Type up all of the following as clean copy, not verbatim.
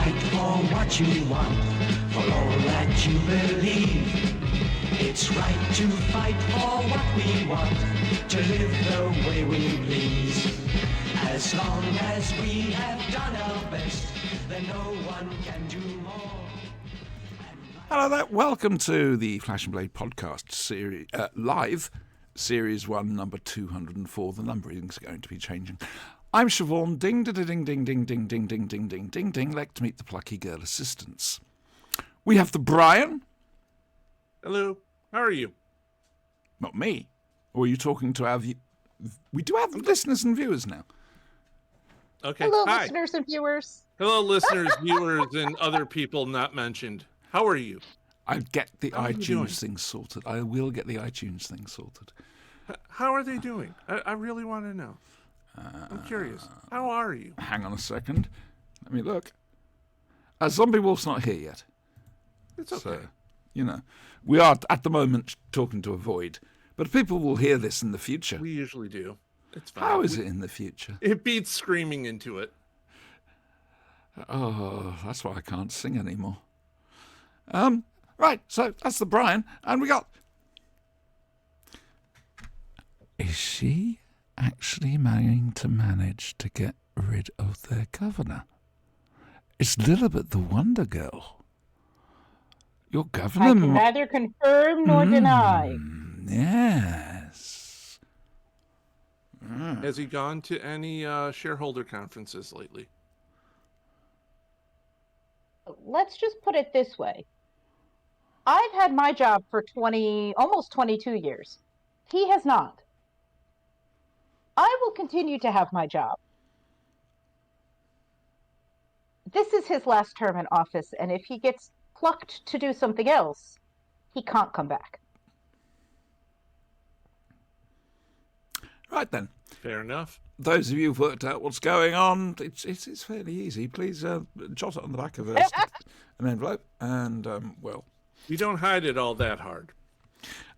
fight for what you want, for all that you believe. It's right to fight for what we want, to live the way we please. As long as we have done our best, then no one can do more. Hello there, welcome to the Flash and Blade podcast series, live, series 1, number 204. The numbering's going to be changing. I'm Siobhan, ding, ding, ding, ding, ding, ding, ding, ding, ding, ding, ding, ding. Like to meet the plucky girl assistants. We have the Brian. Hello, how are you? Not me. Or are you talking to our we do have listeners and viewers now. Okay, Hello, hi. listeners and viewers. Hello, listeners, viewers, and other people not mentioned. How are you? I'll get the How are you doing? iTunes thing sorted. I will get the iTunes thing sorted. How are they doing? I really want to know. I'm curious. How are you? Hang on a second. Let me look. Zombie Wolf's not here yet. It's okay. So, you know, we are at the moment talking to a void. But people will hear this in the future. We usually do. It's fine. How is it in the future? It beats screaming into it. Oh, that's why I can't sing anymore. Right, so that's the Brian, and we got... Is she actually going to manage to get rid of their governor? It's Lilibet the Wonder Girl. Your governor... I can neither confirm nor deny. Yes. Has he gone to any shareholder conferences lately? Let's just put it this way. I've had my job for almost 22 years. He has not. I will continue to have my job. This is his last term in office, and if he gets plucked to do something else, he can't come back. Right then. Fair enough. Those of you who've worked out what's going on, it's fairly easy. Please jot it on the back of an envelope, and, well... You don't hide it all that hard.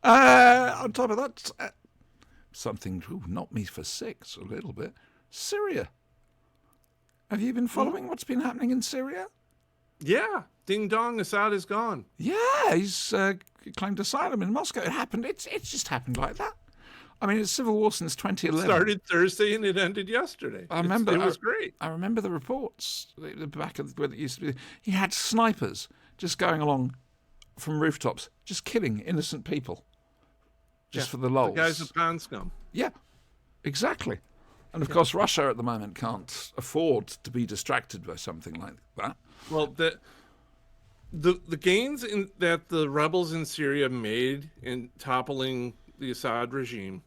On top of that, something knocked me for 6 a little bit. Syria. Have you been following what's been happening in Syria? Yeah. Ding dong, Assad is gone. Yeah, he's claimed asylum in Moscow. It happened. It's just happened like that. I mean, it's civil war since 2011. It started Thursday and it ended yesterday. I remember. It was great. I remember the reports. The back of where it used to be. He had snipers just going along from rooftops, just killing innocent people, just for the lols. The guys with pond scum. Yeah, exactly. And of course, Russia at the moment can't afford to be distracted by something like that. Well, the gains that the rebels in Syria made in toppling the Assad regime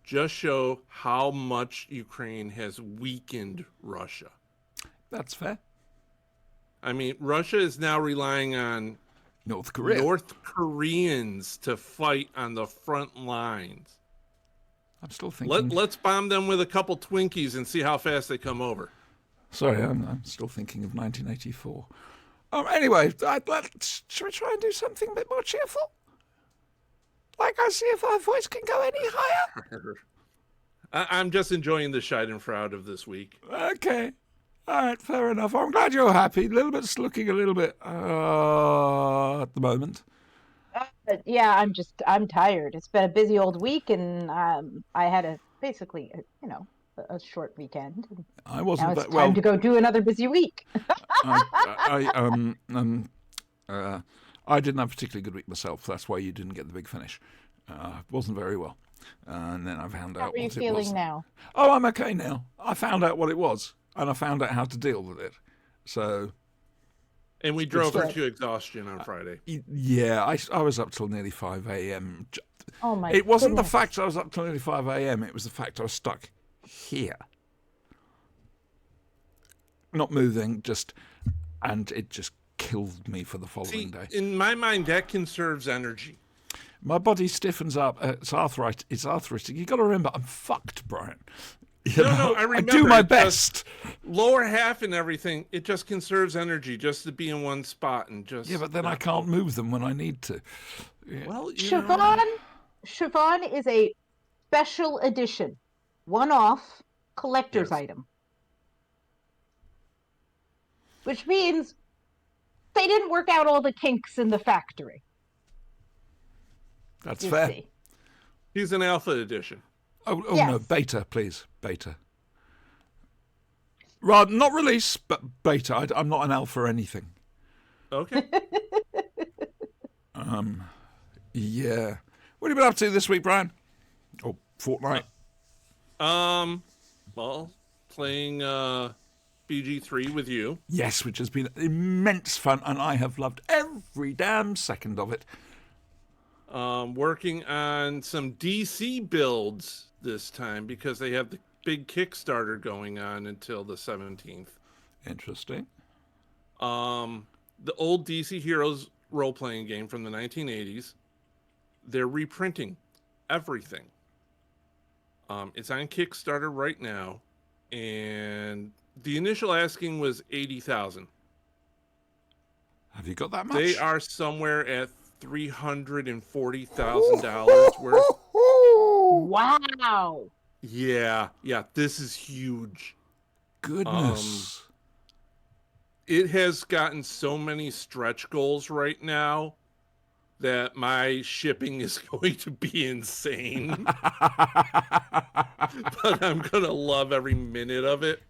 just show how much Ukraine has weakened Russia. That's fair. I mean, Russia is now relying on North Korea. North Koreans to fight on the front lines. I'm still thinking. Let's bomb them with a couple Twinkies and see how fast they come over. Sorry, I'm still thinking of 1984. Anyway, should we try and do something a bit more cheerful? Like, I see if our voice can go any higher. I'm just enjoying the Schadenfreude of this week. Okay. All right, fair enough. I'm glad you're happy. Lilibet's looking a little bit at the moment. Yeah, I'm tired. It's been a busy old week, and I had a short weekend. I wasn't. Now it's time to go do another busy week. I didn't have a particularly good week myself. That's why you didn't get the big finish. Wasn't very well. And then I found out How are you what it feeling was. now? Oh, I'm okay now. I found out what it was, and I found out how to deal with it. So... And we drove her to exhaustion on Friday. Yeah, I was up till nearly 5 a.m. Oh my! It wasn't goodness. the fact I was up till nearly 5 a.m. It was the fact I was stuck here, not moving, and it just killed me for the following day. In my mind, that conserves energy. My body stiffens up. It's arthritis. It's arthritic. You got to remember, I'm fucked, Brian. No, I remember. I do my best. Lower half and everything, it just conserves energy just to be in one spot and just. Yeah, but then I can't move them when I need to. Yeah. Well, Siobhan is a special edition, one-off collector's item. which means they didn't work out all the kinks in the factory. That's You fair. see. He's an alpha edition. Oh no, Yes. beta, please, beta. Rather not release, but beta. I'm not an alpha or anything. Okay. Yeah. What have you been up to this week, Brian? Or fortnight? Well, playing BG3 with you. Yes, which has been immense fun, and I have loved every damn second of it. Working on some DC builds this time because they have the big Kickstarter going on until the 17th. Interesting. The old DC Heroes role-playing game from the 1980s, they're reprinting everything. It's on Kickstarter right now, and the initial asking was $80,000. Have you got that much? They are somewhere at $340,000 worth. Wow. Yeah, this is huge. Goodness. It has gotten so many stretch goals right now that my shipping is going to be insane. But I'm going to love every minute of it.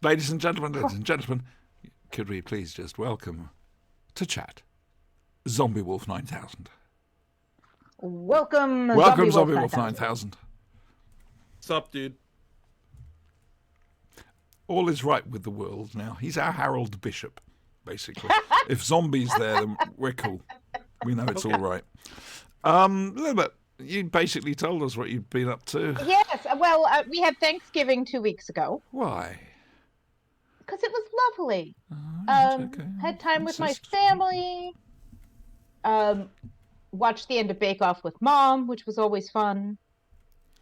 Ladies and gentlemen, could we please just welcome to chat Zombie Wolf 9000. Welcome, Zombie Wolf 9000. Sup, dude? All is right with the world now. He's our Harold Bishop, basically. If Zombie's there, then we're cool. We know it's all right. A little bit. You basically told us what you've been up to. Yes, well, we had Thanksgiving 2 weeks ago Why? because it was lovely. Okay. Had time with my Insist. family. Watched the end of Bake Off with Mom, which was always fun.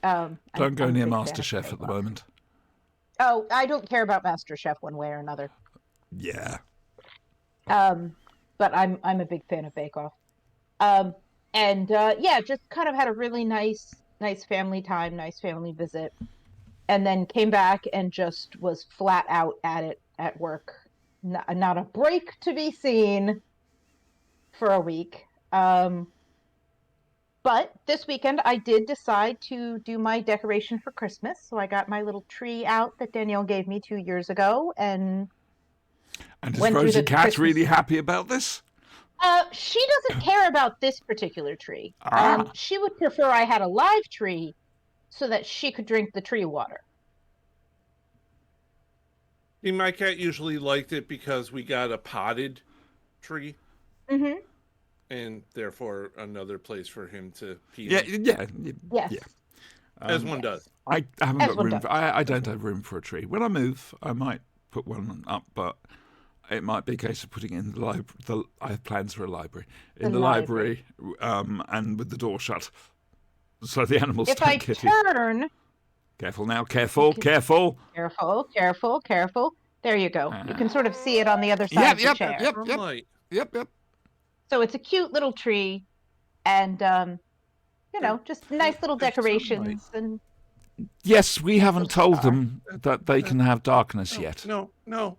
Don't go I'm a near big fan of MasterChef at the Bake Off. moment. Oh, I don't care about MasterChef one way or another. Yeah. But I'm a big fan of Bake Off. Yeah, just kind of had a really nice family time, nice family visit, and then came back and just was flat out at it at work. Not a break to be seen for a week. But this weekend I did decide to do my decoration for Christmas, so I got my little tree out that Danielle gave me 2 years ago, and And is Went through Rosie the Cat Christmas- really happy about this? she doesn't care about this particular tree. Ah. She would prefer I had a live tree so that she could drink the tree water. See, my cat usually liked it because we got a potted tree Mm-hmm. and therefore another place for him to pee. Yeah, in, yeah. Yes. Yeah. as one does. I haven't As got one room. does. I don't have room for a tree. When I move, I might put one up, but it might be a case of putting it in the library. I have plans for a library in the library, and with the door shut, so the animals If don't I get in. turn, Careful now! Careful! Careful! careful. There you go. You can sort of see it on the other side of the chair. Yep. Sunlight. So it's a cute little tree, and just nice little There's decorations. And Yes, we haven't told them that they can have darkness yet. No, don't.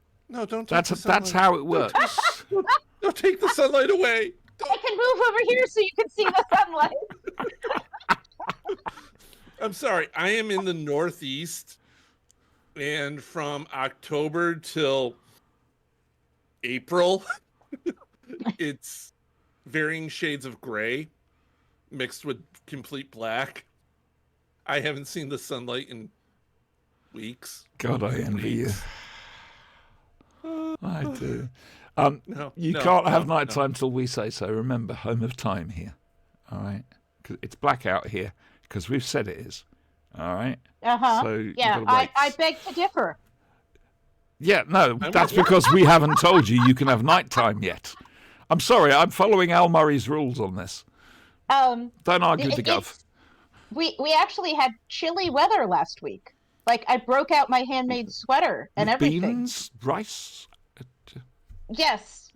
Take That's the sunlight. how it works. Don't take the sunlight away. I can move over here so you can see the sunlight. I'm sorry. I am in the Northeast, and from October till April, it's varying shades of gray mixed with complete black. I haven't seen the sunlight in weeks. God, I envy you. I do. No, You no, can't no, have no. nighttime till we say so. Remember, home of time here. All right? 'Cause it's black out here because we've said it is. All right? Uh-huh. So you Yeah, gotta wait. I beg to differ. Yeah, no, I'm that's with you. because we haven't told you you can have nighttime yet. I'm sorry, I'm following Al Murray's rules on this. Don't argue with the gov. It's- We actually had chilly weather last week. Like, I broke out my handmade sweater and With everything. beans, rice. Yes.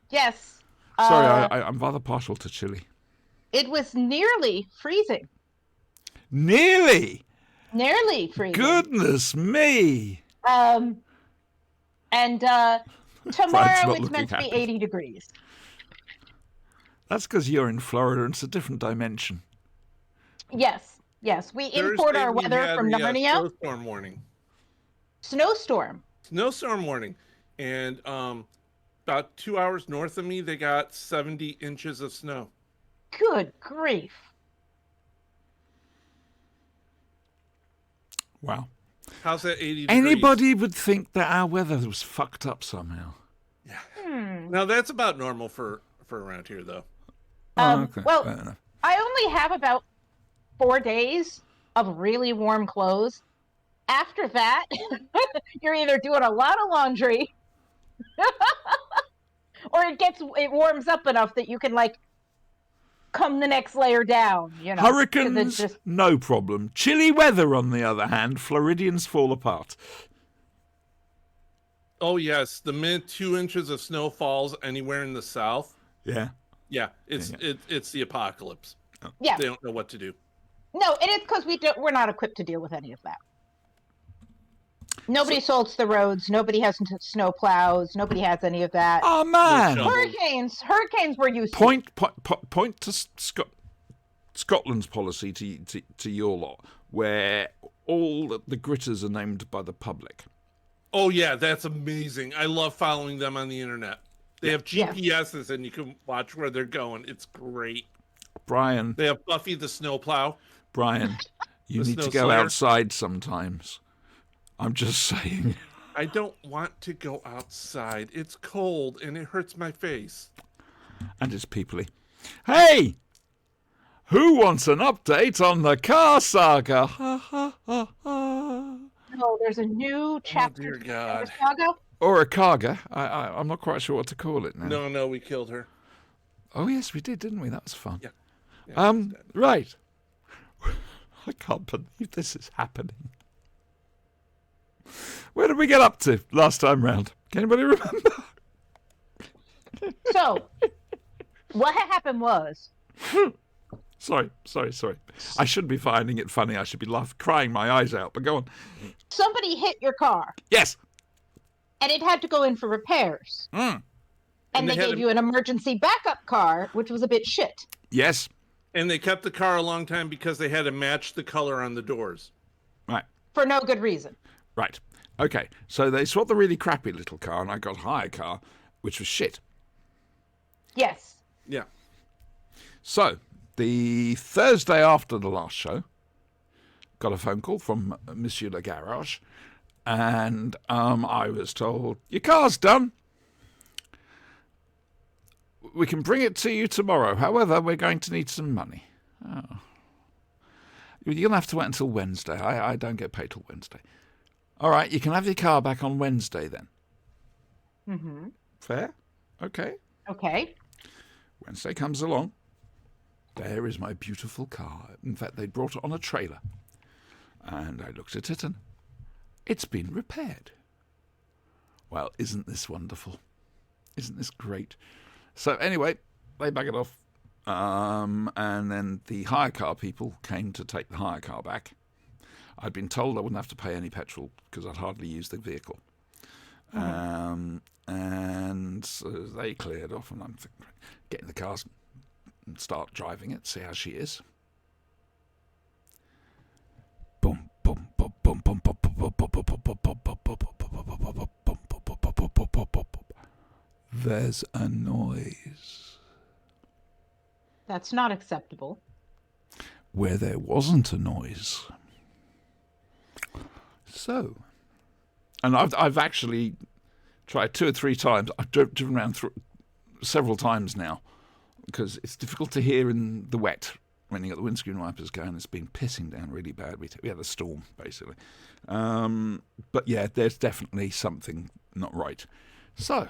Sorry, I'm rather partial to chili. It was nearly freezing. Nearly. Nearly freezing. Goodness me. And Tomorrow not it's looking meant to be happy. 80 degrees. That's because you're in Florida and it's a different dimension. Yes, yes. We import Thursday, our we weather had from a Narnia. snowstorm warning. Snowstorm. Snowstorm warning. And about 2 hours north of me, they got 70 inches of snow. Good grief. Wow. How's that 80 degrees? Anybody would think that our weather was fucked up somehow. Now, that's about normal for around here, though. Okay, Well, fair enough. I only have about 4 days of really warm clothes. After that, you're either doing a lot of laundry or it warms up enough that you can like come the next layer down, you know. 'cause it's Hurricanes, just no problem. Chilly weather, on the other hand, Floridians fall apart. Oh, yes. The minute 2 inches of snow falls anywhere in the south, Yeah. yeah, it's the apocalypse. yeah. They don't know what to do. No, and it's because we're not equipped to deal with any of that. Nobody salts the roads. Nobody has snow plows. Nobody has any of that. Oh, man. No Hurricanes were used to. Point to Scotland's policy to your lot, where all the gritters are named by the public. Oh, yeah, that's amazing. I love following them on the internet. They have Yeah. GPSs and you can watch where they're going. It's great. Brian, They have Buffy the snowplow. you The need to snow go slayer. outside sometimes. I'm just saying. I don't want to go outside. It's cold and it hurts my face. And it's peoply. Hey! Who wants an update on the car saga? Ha ha ha ha. No, there's a new chapter. dear to the God. saga. Or a carga. I'm not quite sure what to call it now. No, we killed her. Oh, yes, we did, didn't we? That was fun. Yeah. Yeah, she's dead. Right. I can't believe this is happening. Where did we get up to last time round? Can anybody remember? So, what had happened was Sorry. I shouldn't be finding it funny. I should be crying my eyes out, but go on. somebody hit your car Yes. and it had to go in for repairs. Mm. And they they had gave a- you an emergency backup car, which was a bit shit. Yes. And they kept the car a long time because they had to match the color on the doors. Right. For no good reason. Right. Okay. So they swapped the really crappy little car, and I got a higher car, which was shit. Yes. Yeah. So the Thursday after the last show, got a phone call from Monsieur Le Garage, and I was told, your car's done. We can bring it to you tomorrow. However, we're going to need some money. Oh. You're going to have to wait until Wednesday. I don't get paid till Wednesday. All right, you can have your car back on Wednesday then. Mm-hmm. Fair? Okay. Okay. Wednesday comes along. There is my beautiful car. In fact, they brought it on a trailer. And I looked at it and it's been repaired. Well, isn't this wonderful? Isn't this great? So anyway, they bag it off. And then the hire car people came to take the hire car back. I'd been told I wouldn't have to pay any petrol because I'd hardly use the vehicle. And so they cleared off, and I'm thinking, get in the car and start driving it, see how she is. Boom, boom, boom, boom, boom, boom, boom, boom, boom, boom, boom, boom, boom, boom, boom, boom, boom, boom. There's a noise That's not acceptable. where there wasn't a noise. So, and I've actually tried 2 or 3 times. I've driven around several times now because it's difficult to hear in the wet when you got the windscreen wipers going. It's been pissing down really bad. We had a storm basically, but yeah, there's definitely something not right. So,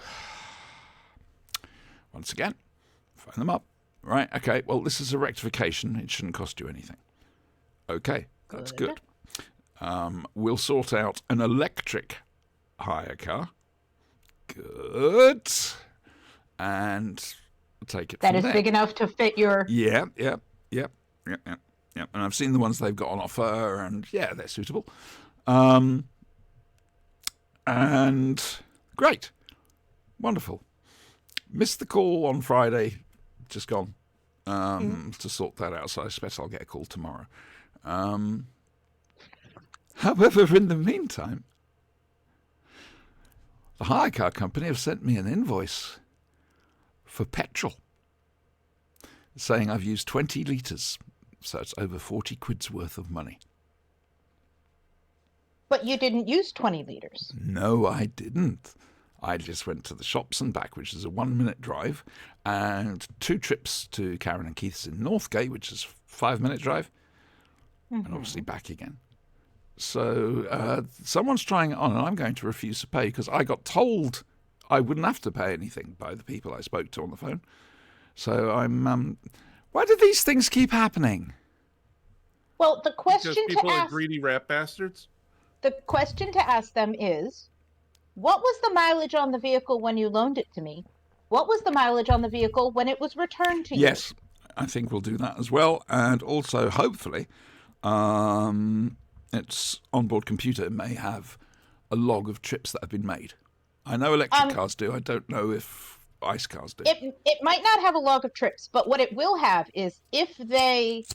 once again, phone them up. Right, okay, well, this is a rectification. It shouldn't cost you anything. Okay, that's good. We'll sort out an electric hire car. Good. And take it That from is there. big enough to fit your. Yeah. And I've seen the ones they've got on offer, and yeah, they're suitable. And great. Wonderful. Missed the call on Friday, just gone to sort that out, so I expect I'll get a call tomorrow. However, in the meantime, the hire car company have sent me an invoice for petrol, saying I've used 20 litres, so it's over 40 quid's worth of money. But you didn't use 20 liters. No, I didn't. I just went to the shops and back, which is a 1-minute drive, and 2 trips to Karen and Keith's in Northgate, which is a 5-minute drive, and obviously back again. So someone's trying it on, and I'm going to refuse to pay because I got told I wouldn't have to pay anything by the people I spoke to on the phone. So I'm... why do these things keep happening? Well, the question Because people to are ask greedy rat bastards. the question to ask them is, what was the mileage on the vehicle when you loaned it to me? What was the mileage on the vehicle when it was returned to you? Yes, I think we'll do that as well. And also, hopefully, its onboard computer may have a log of trips that have been made. I know electric cars do. I don't know if ICE cars do. It might not have a log of trips, but what it will have is if they,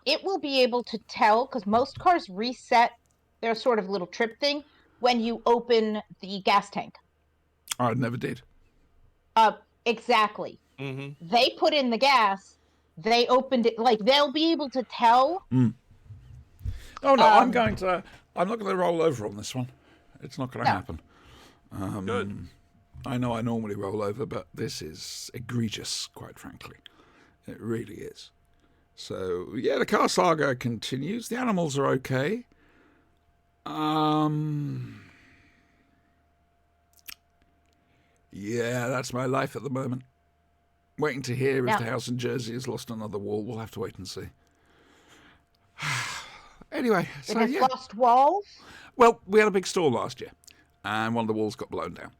it will be able to tell, because most cars reset their sort of little trip thing when you open the gas tank. I never did. Exactly. Mm-hmm. They put in the gas, they opened it, like they'll be able to tell. Oh, no, I'm not going to roll over on this one. It's not going to No. happen. Good. I know I normally roll over, but this is egregious, quite frankly. It really is. So, yeah, the car saga continues. The animals are okay. Yeah, that's my life at the moment. Waiting to hear if Yeah. the house in Jersey has lost another wall. We'll have to wait and see. Anyway, It so has yeah. lost walls. Well, we had a big storm last year, and one of the walls got blown down.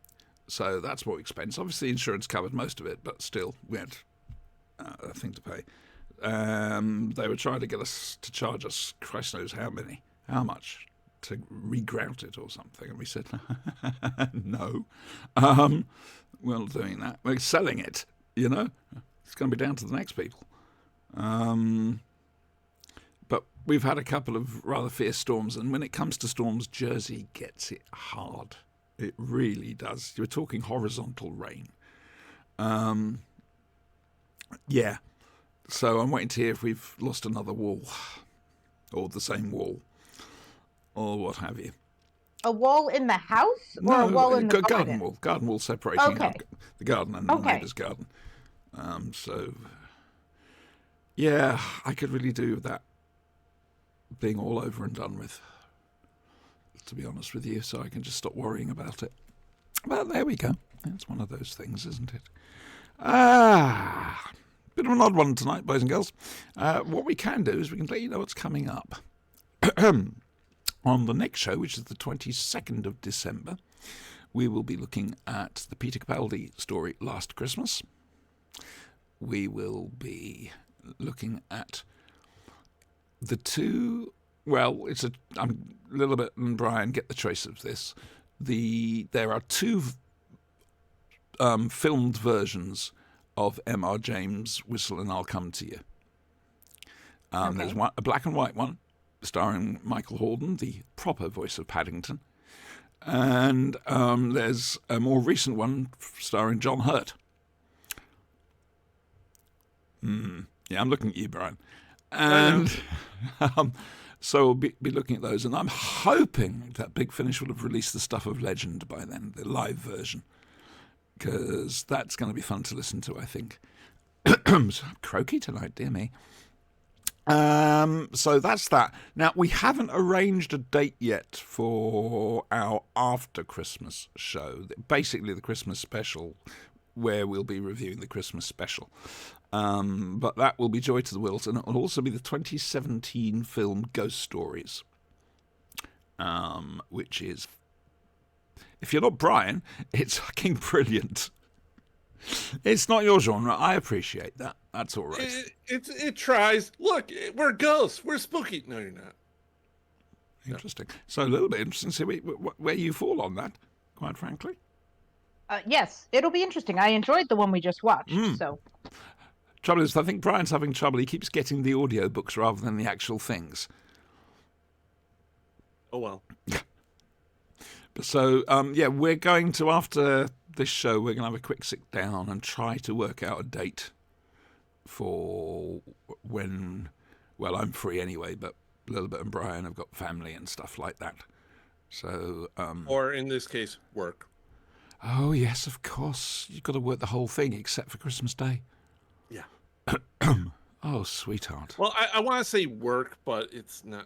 So that's more expense. Obviously, insurance covered most of it, but still, we had a thing to pay. They were trying to get us to charge us, Christ knows how much, to regrout it or something. And we said, no, we're not doing that. We're selling it, you know. It's going to be down to the next people. But we've had a couple of rather fierce storms, and when it comes to storms, Jersey gets it hard. It really does. You're talking horizontal rain. Yeah. So I'm waiting to hear if we've lost another wall, or the same wall, or what have you. A wall in the house or a wall in the garden? Garden wall separating Okay. out the garden and the Okay. neighbour's garden. So, yeah, I could really do with that being all over and done with, to be honest with you, so I can just stop worrying about it. But there we go. It's one of those things, isn't it? Bit of an odd one tonight, boys and girls. What we can do is we can let you know what's coming up. On the next show, which is the 22nd of December, we will be looking at the Peter Capaldi story, Last Christmas. We will be looking at the two... Well, I'm a little bit... And Brian, get the choice of this. There are two filmed versions of M.R. James' Whistle and I'll Come to You. There's a black and white one, starring Michael Hordern, the proper voice of Paddington. And there's a more recent one starring John Hurt. Yeah, I'm looking at you, Brian. And so we'll be looking at those. And I'm hoping that Big Finish will have released the Stuff of Legend by then, the live version, because that's going to be fun to listen to, I think. So croaky tonight, dear me. So that's that. Now, we haven't arranged a date yet for our after Christmas show, basically the Christmas special, where we'll be reviewing the Christmas special. But that will be Joy to the Wills, and it will also be the 2017 film Ghost Stories, which is, if you're not Brian, it's fucking brilliant. It's not your genre. I appreciate that. That's all right. It tries. Look, we're ghosts. We're spooky. No, you're not. Interesting. So a little bit interesting to see where you fall on that, quite frankly. Yes, it'll be interesting. I enjoyed the one we just watched. So Trouble is, I think Brian's having trouble. He keeps getting the audiobooks rather than the actual things. Oh well. So, yeah, we're going to, after this show, we're going to have a quick sit down and try to work out a date for when, well, I'm free anyway, but Lilibet and Brian have got family and stuff like that. So, Or in this case, work. oh, yes, of course. You've got to work the whole thing except for Christmas Day. Yeah. Oh, sweetheart. Well, I want to say work, but it's not.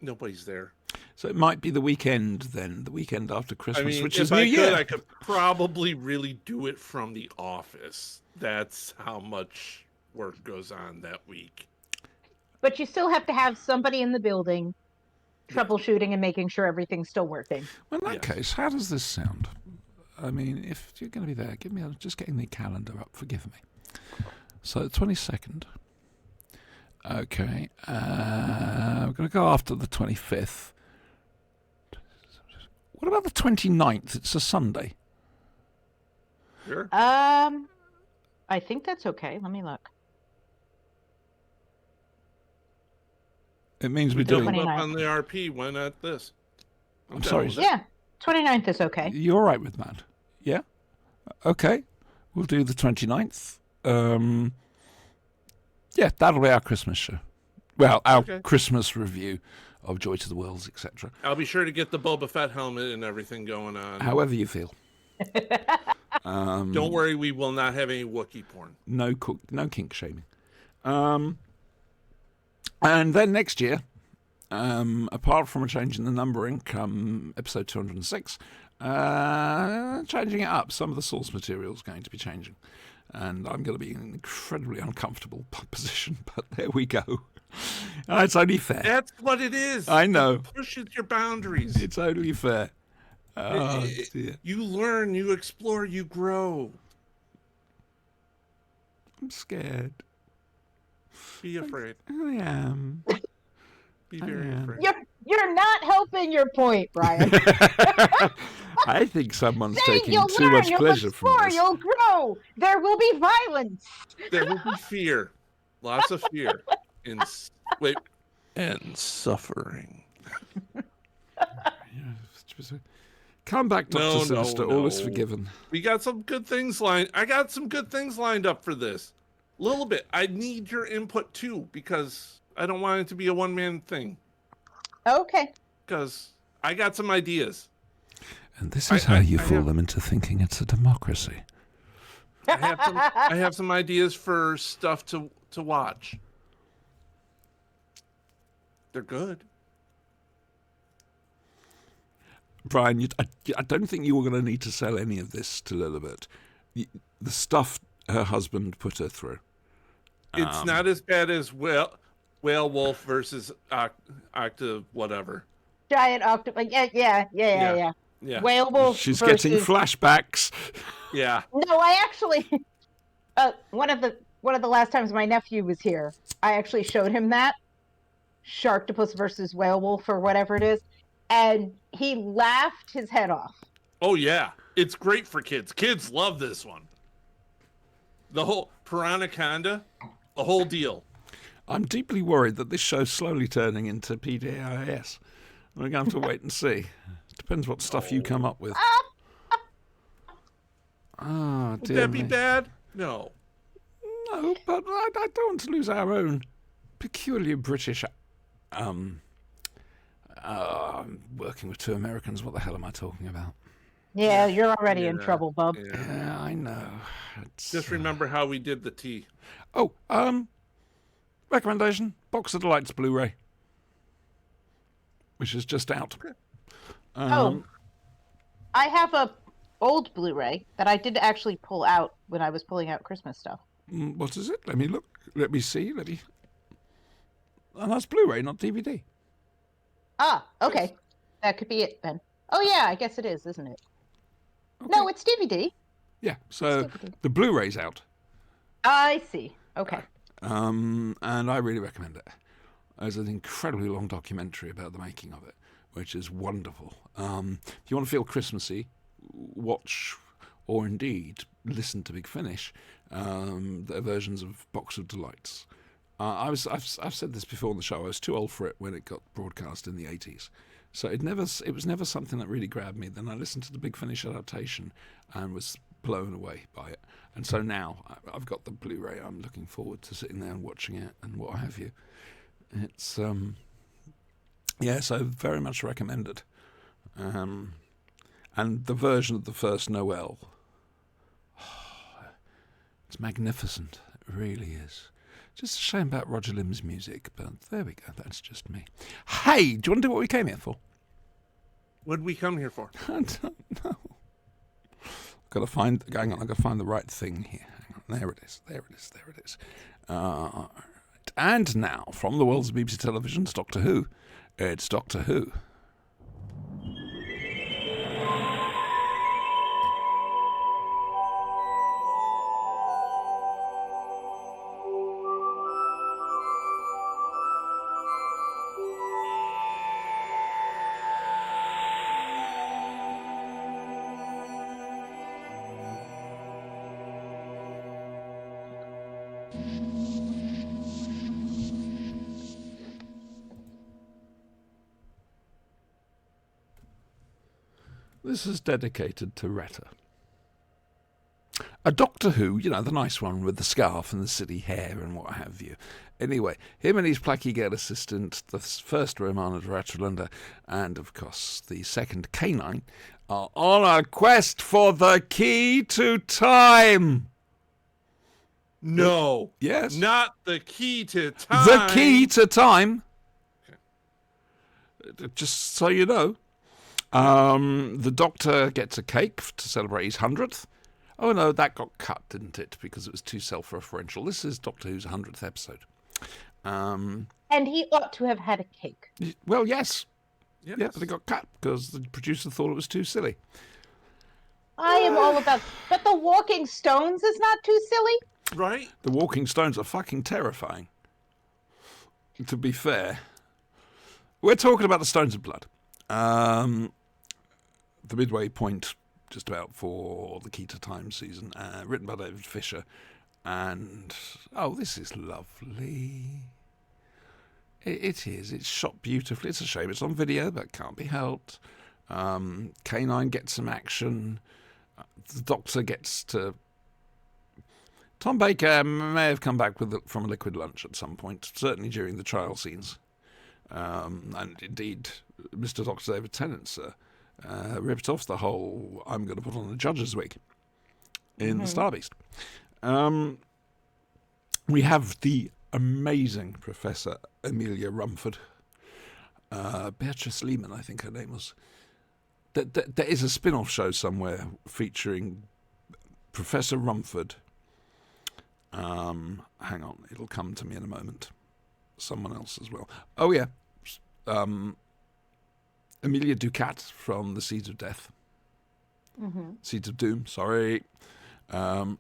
Nobody's there. So it might be the weekend then, the weekend after Christmas, I mean, which if is New I Year. could, I could probably really do it from the office. That's how much work goes on that week. but you still have to have somebody in the building troubleshooting and making sure everything's still working. Well, in that Yes. case, how does this sound? I mean, if you're going to be there, give me just getting the calendar up. Forgive me. So the 22nd. Okay, we're going to go after the 25th. What about the 29th? It's a Sunday. Sure. I think that's okay. Let me look. It means we're Double doing. up 29th. on the RP. Why not this? I'm down sorry. with it. Yeah, 29th is okay. You're all right with that? Yeah? Okay. We'll do the 29th. Yeah, that'll be our Christmas show. Well, our Okay. Christmas review of Joy to the Worlds, etc. I'll be sure to get the Boba Fett helmet and everything going on. However you feel. Don't worry, we will not have any Wookiee porn. No kink shaming. And then next year, apart from a change in the numbering, come episode 206, changing it up. Some of the source material is going to be changing. And I'm going to be in an incredibly uncomfortable position, but there we go. It's only fair. That's what it is. I know. It pushes your boundaries. It's only fair. Oh, dear. You learn, you explore, you grow. I'm scared. Be afraid. I am. Be very am. afraid. You're not helping your point, Brian. I think someone's Saying taking you'll too learn, much you'll pleasure from explore, this. you'll grow. There will be violence. There will be fear. Lots of fear. And suffering. Come back, Dr. No, Sinister. no, All is no. forgiven. We got some good things lined. I got some good things lined up for this. Little bit. I need your input too, because I don't want it to be a one-man thing. Okay. Because I got some ideas. And this I- is how I- you I fool have- them into thinking it's a democracy. I have some ideas for stuff to watch. They're good. Brian, I don't think you were going to need to sell any of this to Lilibet. The stuff her husband put her through. It's not as bad as Whale Wolf versus Octa whatever. Giant octopus. Yeah. Yeah. Whale wolf She's versus... getting flashbacks. Yeah. No, I actually. One of the last times my nephew was here, I actually showed him that Sharktopus versus Whale Wolf or whatever it is, and he laughed his head off. Oh yeah. It's great for kids. Kids love this one. The whole Piranaconda, the whole deal. I'm deeply worried that this show's slowly turning into PDAIS. We're going to have to wait and see. Depends what stuff you come up with. Ah, Would dear that be me. bad? No. No, but I don't want to lose our own peculiar British. Working with two Americans. What the hell am I talking about? Yeah, you're already in Yeah. trouble, bub. Yeah. Yeah, I know. It's, Just remember how we did the tea. Oh, recommendation: Box of Delights Blu-ray, which is just out. Oh, I have a old Blu-ray that I did actually pull out when I was pulling out Christmas stuff. What is it? Let me look. Let me see. And that's Blu-ray, not DVD. Ah, okay. That could be it then. Oh yeah, I guess it is, isn't it? No, it's DVD. Yeah. So It's DVD. the Blu-ray's out. I see. Okay. And I really recommend it. There's an incredibly long documentary about the making of it, which is wonderful. If you want to feel Christmassy, watch or indeed listen to Big Finish, their versions of Box of Delights. I've said this before on the show. I was too old for it when it got broadcast in the 80s, so it was never something that really grabbed me. Then I listened to the Big Finish adaptation and was blown away by it. And so now I've got the Blu-ray. I'm looking forward to sitting there and watching it and what have you. It's so very much recommended. And the version of the first Noel, it's magnificent. It really is. Just a shame about Roger Lim's music, but there we go. That's just me. Hey, do you want to do what we came here for? What did we come here for? I don't know. Hang on, I've got to find the right thing here. Hang on, there it is. Right. And now, from the worlds of BBC Television's Doctor Who, it's Doctor Who. This is dedicated to Retta. A Doctor Who, you know, the nice one with the scarf and the silly hair and what have you. Anyway, him and his plucky girl assistant, the first Romana Ratchalunda, and of course the second K9, are on a quest for the key to time. No. Yes. Not the key to time. The key to time. Okay. Just so you know. The Doctor gets a cake to celebrate his 100th. Oh no, that got cut, didn't it? Because it was too self-referential. This is Doctor Who's 100th episode. And he ought to have had a cake. Well, yes. Yes. Yeah, but it got cut because the producer thought it was too silly. I am all about... But the Walking Stones is not too silly? Right? The Walking Stones are fucking terrifying. To be fair. We're talking about the Stones of Blood. The midway point, just about, for the Key to Time season, written by David Fisher. And, oh, this is lovely. It is. It's shot beautifully. It's a shame it's on video, but can't be helped. K9 gets some action. The Doctor gets to... Tom Baker may have come back from a liquid lunch at some point, certainly during the trial scenes. And indeed, Mr. Dr. David Tennant ripped off the whole I'm going to put on a judge's wig in the Star Beast. We have the amazing Professor Amelia Rumford. Beatrice Lehman, I think her name was. There is a spin-off show somewhere featuring Professor Rumford. Hang on, it'll come to me in a moment. Someone else as well. Oh, yeah. Amelia Ducat from The Seeds of Death. Seeds of Doom, sorry. How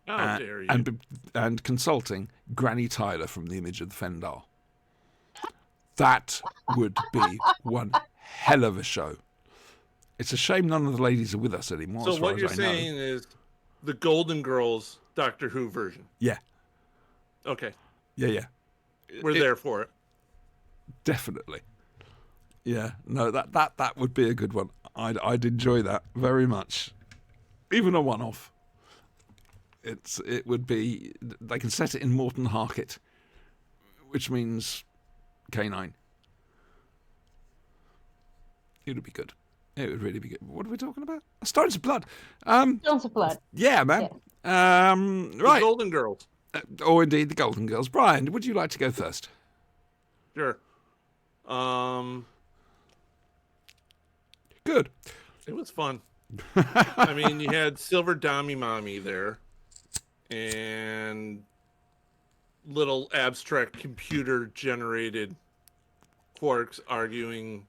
dare you. And consulting Granny Tyler from The Image of the Fendal. That would be one hell of a show. It's a shame none of the ladies are with us anymore. So as far what you're as I know. saying is the Golden Girls Doctor Who version. Yeah. Okay. Yeah. We're there for it. Definitely. Yeah. No, that would be a good one. I'd enjoy that very much. Even a one-off. It would be... They can set it in Morton Harket, which means K9. It would be good. It would really be good. What are we talking about? Stones of Blood. Stones of Blood. Yeah, man. The Right. Golden Girls. Or indeed the Golden Girls. Brian, would you like to go first? Sure. Good. It was fun. I mean, you had Silver Dami Mommy there, and little abstract computer-generated quarks arguing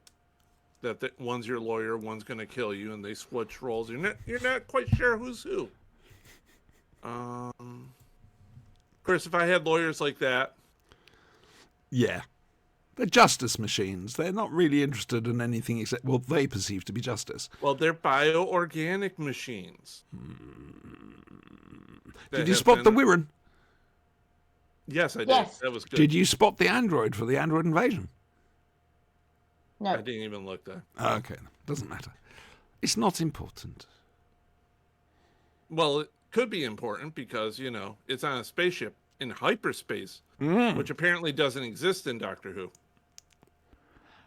that one's your lawyer, one's going to kill you, and they switch roles. You're not quite sure who's who. Of course, if I had lawyers like that, Yeah. They're justice machines. They're not really interested in anything except what they perceive to be justice. Well, they're bioorganic machines. Did you spot the Wirren? Yes, I did. Yes. That was good. Did you spot the android for the android invasion? No. I didn't even look there. Okay, doesn't matter. It's not important. Well, it could be important because, it's on a spaceship in hyperspace, which apparently doesn't exist in Doctor Who.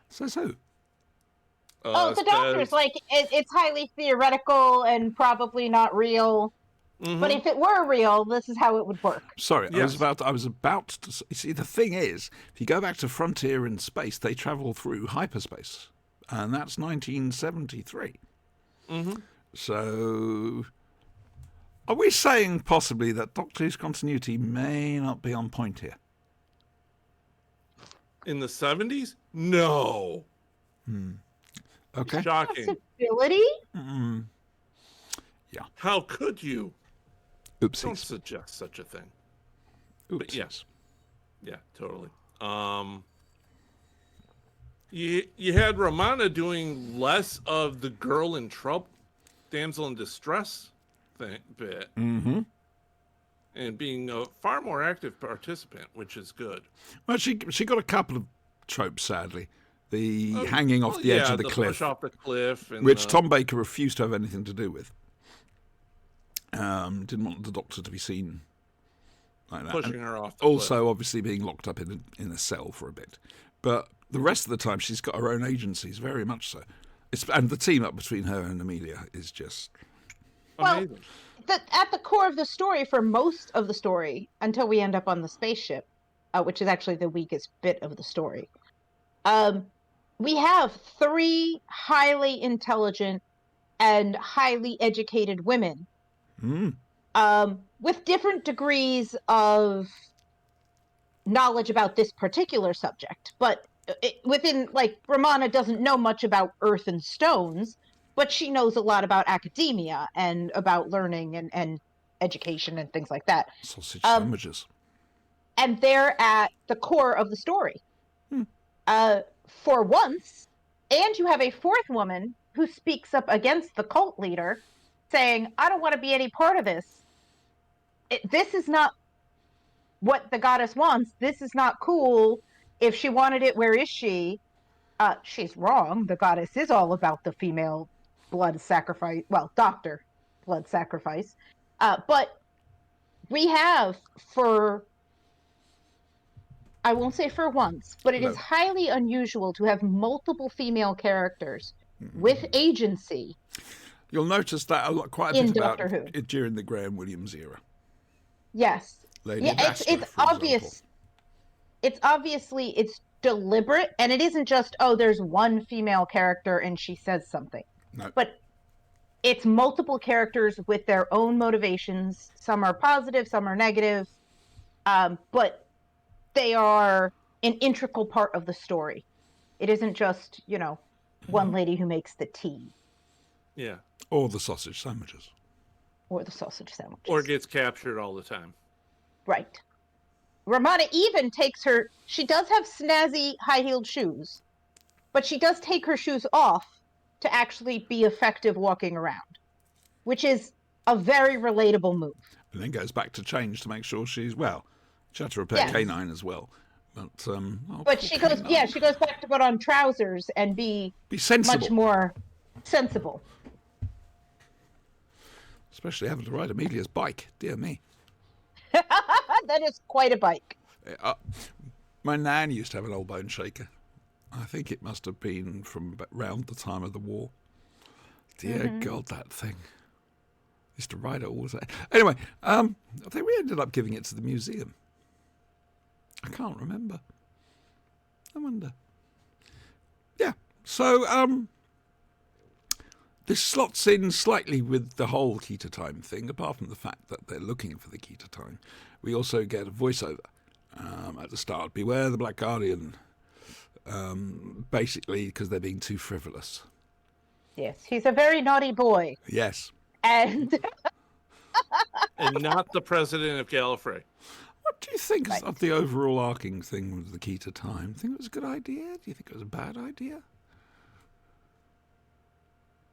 So. The doctor's like, it's highly theoretical and probably not real. But if it were real, this is how it would work. Sorry, Yes. I was about to. You see, the thing is, if you go back to Frontier in Space, they travel through hyperspace, and that's 1973. So, are we saying possibly that Doctor Who's continuity may not be on point here? In the 70s? No. Okay. Shocking. Possibility? How could you? Don't Oopsies. suggest such a thing. Oopsies. yes. Yeah, totally. You had Romana doing less of the girl in trouble, damsel in distress bit, and being a far more active participant, which is good. Well, she got a couple of tropes, sadly. The hanging off the edge of the cliff, push off the cliff, and which Tom Baker refused to have anything to do with. Didn't want the Doctor to be seen like that. pushing And her off. The cliff. also, obviously, being locked up in a cell for a bit. But the rest of the time, she's got her own agencies, very much so. And the team up between her and Amelia is just... Well, Amazing. at the core of the story, for most of the story, until we end up on the spaceship, which is actually the weakest bit of the story, we have 3 highly intelligent and highly educated women with different degrees of knowledge about this particular subject. But within, like, Romana doesn't know much about earth and stones, but she knows a lot about academia and about learning and education and things like that. sausage sandwiches. And they're at the core of the story. For once, and you have a 4th woman who speaks up against the cult leader, saying, I don't want to be any part of this. This is not what the goddess wants. This is not cool. If she wanted it, where is she? She's wrong. The goddess is all about the female blood sacrifice. Well, doctor blood sacrifice. But we have I won't say for once, but it is highly unusual to have multiple female characters with agency. You'll notice that quite a In bit about Doctor Who. it during the Graham Williams era. Yes. Lady Yeah, Vastra, it's for obvious. example. It's obviously it's deliberate, and it isn't just, oh, there's one female character and she says something. No. But it's multiple characters with their own motivations. Some are positive, some are negative, but they are an integral part of the story. It isn't just, one lady who makes the tea Yeah. Or the sausage sandwiches. or the sausage sandwiches. Or gets captured all the time. Right. Romana even takes she does have snazzy high-heeled shoes, but she does take her shoes off to actually be effective walking around, which is a very relatable move. And then goes back to change to make sure she had to repair Yes. K9 as well. But But poor she goes, K9. she goes back to put on trousers and be Be sensible. much more sensible. Especially having to ride Amelia's bike. Dear me. That is quite a bike. My nan used to have an old bone shaker. I think it must have been from around the time of the war. Dear God, that thing. Used to ride it all the time. Anyway, I think we ended up giving it to the museum. I can't remember. I wonder. Yeah. So, this slots in slightly with the whole key to time thing, apart from the fact that they're looking for the key to time. We also get a voiceover at the start. Beware the Black Guardian. Basically, because they're being too frivolous. Yes, he's a very naughty boy. Yes. And And not the president of Gallifrey. What do you think Right. of the overall arcing thing with the key to time? Think it was a good idea? Do you think it was a bad idea?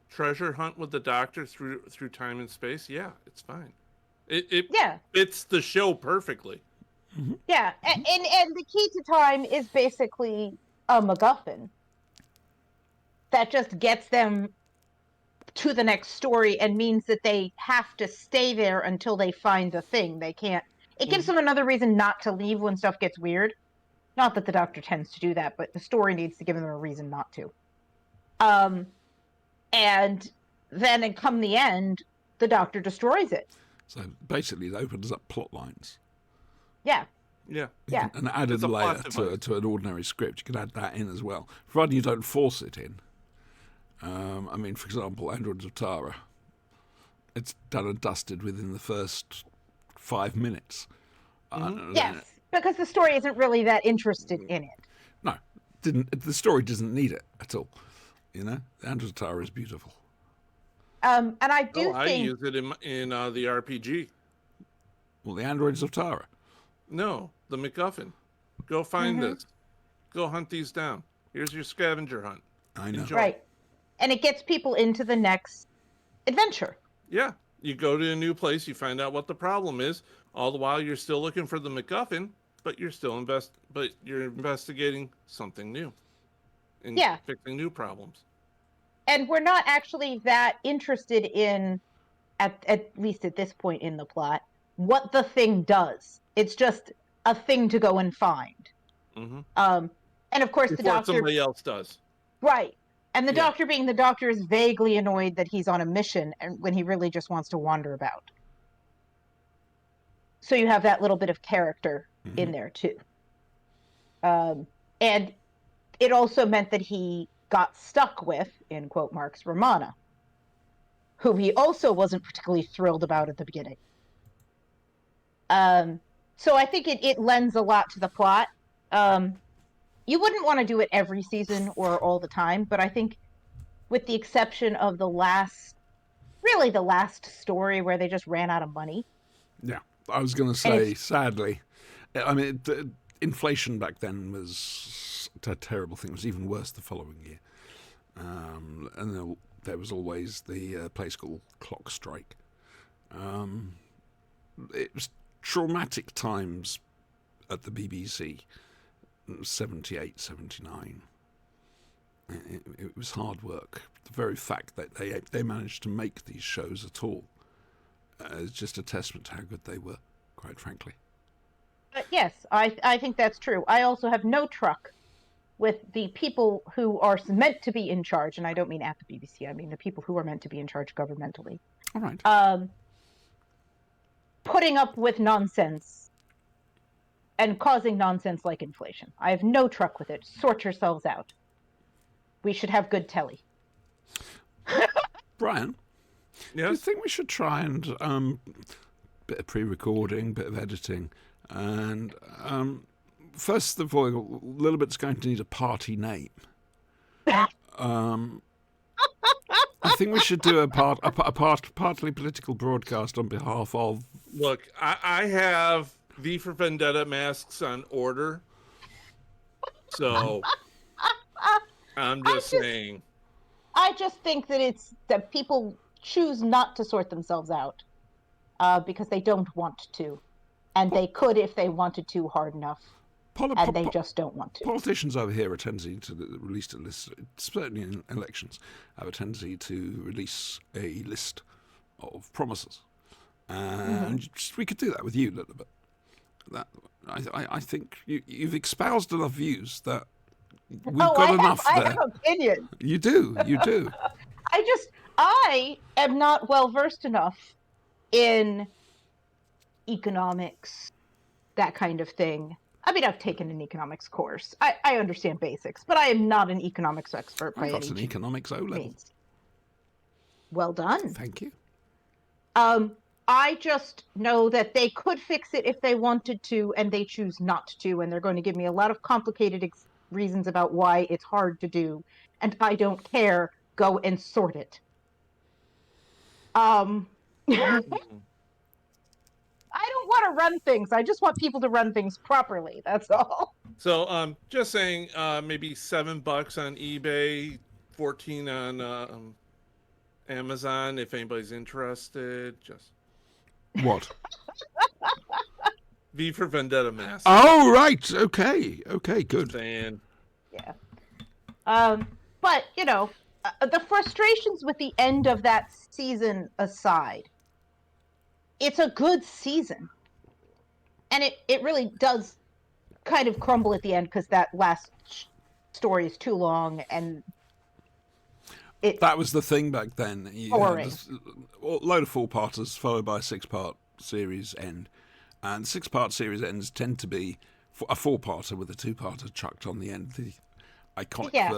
Treasure hunt with the Doctor through time and space. Yeah, it's fine. It Yeah. fits the show perfectly. Yeah, and the key to time is basically a MacGuffin that just gets them to the next story and means that they have to stay there until they find the thing. They can't. It gives them another reason not to leave when stuff gets weird. Not that the Doctor tends to do that, but the story needs to give them a reason not to. And then, come the end, the Doctor destroys it. So basically, it opens up plot lines. Yeah, Yeah. yeah. An added It's a plot layer device. to an ordinary script. You can add that in as well, provided you don't force it in. I mean, for example, Androids of Tara. It's done and dusted within the first 5 minutes. Yes, because the story isn't really that interested in it. No, the story doesn't need it at all. You know, Androids of Tara is beautiful. And I do Oh, I think use it in the RPG. Well, the Androids of Tara. No, the MacGuffin. Go find Mm-hmm. this. Go hunt these down. Here's your scavenger hunt. I know. Enjoy. right, and it gets people into the next adventure. Yeah. You go to a new place, you find out what the problem is. All the while you're still looking for the MacGuffin, but you're still you're investigating something new. And Yeah. fixing new problems. And we're not actually that interested in, at least at this point in the plot, what the thing does. It's just a thing to go and find. Mm-hmm. And of course, the Before Doctor, somebody else does. right? And the Yeah. Doctor, being the Doctor, is vaguely annoyed that he's on a mission, and when he really just wants to wander about. So you have that little bit of character in there too. And it also meant that he got stuck with, in quote marks, Romana, who he also wasn't particularly thrilled about at the beginning. So I think it lends a lot to the plot. You wouldn't want to do it every season or all the time, but I think with the exception of the last story where they just ran out of money. Yeah, I was going to say, sadly, I mean, inflation back then was a terrible thing. It was even worse the following year. And there was always the place called Clock Strike. It was traumatic times at the BBC, 78, 79. It was hard work. The very fact that they managed to make these shows at all is just a testament to how good they were, quite frankly. Yes, I think that's true. I also have no truck with the people who are meant to be in charge, and I don't mean at the BBC, I mean the people who are meant to be in charge governmentally, All right. putting up with nonsense and causing nonsense like inflation. I have no truck with it. Sort yourselves out. We should have good telly. Brian, do you Yes. think we should try and bit of pre-recording, bit of editing, and first of all, a little bit's going to need a party name. I think we should do a partly political broadcast on behalf of. Look, I have V for Vendetta masks on order. So I'm just saying. I just think that it's that people choose not to sort themselves out because they don't want to. And they could if they wanted to hard enough. And they just don't want to. Politicians over here have a tendency to release a list, certainly in elections, have a tendency to release a list of promises. And we could do that with you a little bit. I think you've espoused enough views that we've got enough there. I have opinions. You do. I am not well versed enough in economics, that kind of thing. I mean, I've taken an economics course. I understand basics, but I am not an economics expert by I got any an economics O level. means. Well done. Thank you. I just know that they could fix it if they wanted to, and they choose not to, and they're going to give me a lot of complicated reasons about why it's hard to do, and I don't care. Go and sort it. I don't want to to run things. I just want people to run things properly. That's all. So, just saying, maybe $7 on eBay, 14 on Amazon. If anybody's interested, just What? V for Vendetta mask. Oh, right. Okay. Okay, good. Saying, Yeah. But the frustrations with the end of that season aside, it's a good season, and it really does kind of crumble at the end because that last story is too long and That was the thing back then. You had Boring. this load of four-parters followed by a six-part series end. And six-part series ends tend to be a four-parter with a two-parter chucked on the end. The iconic Yeah.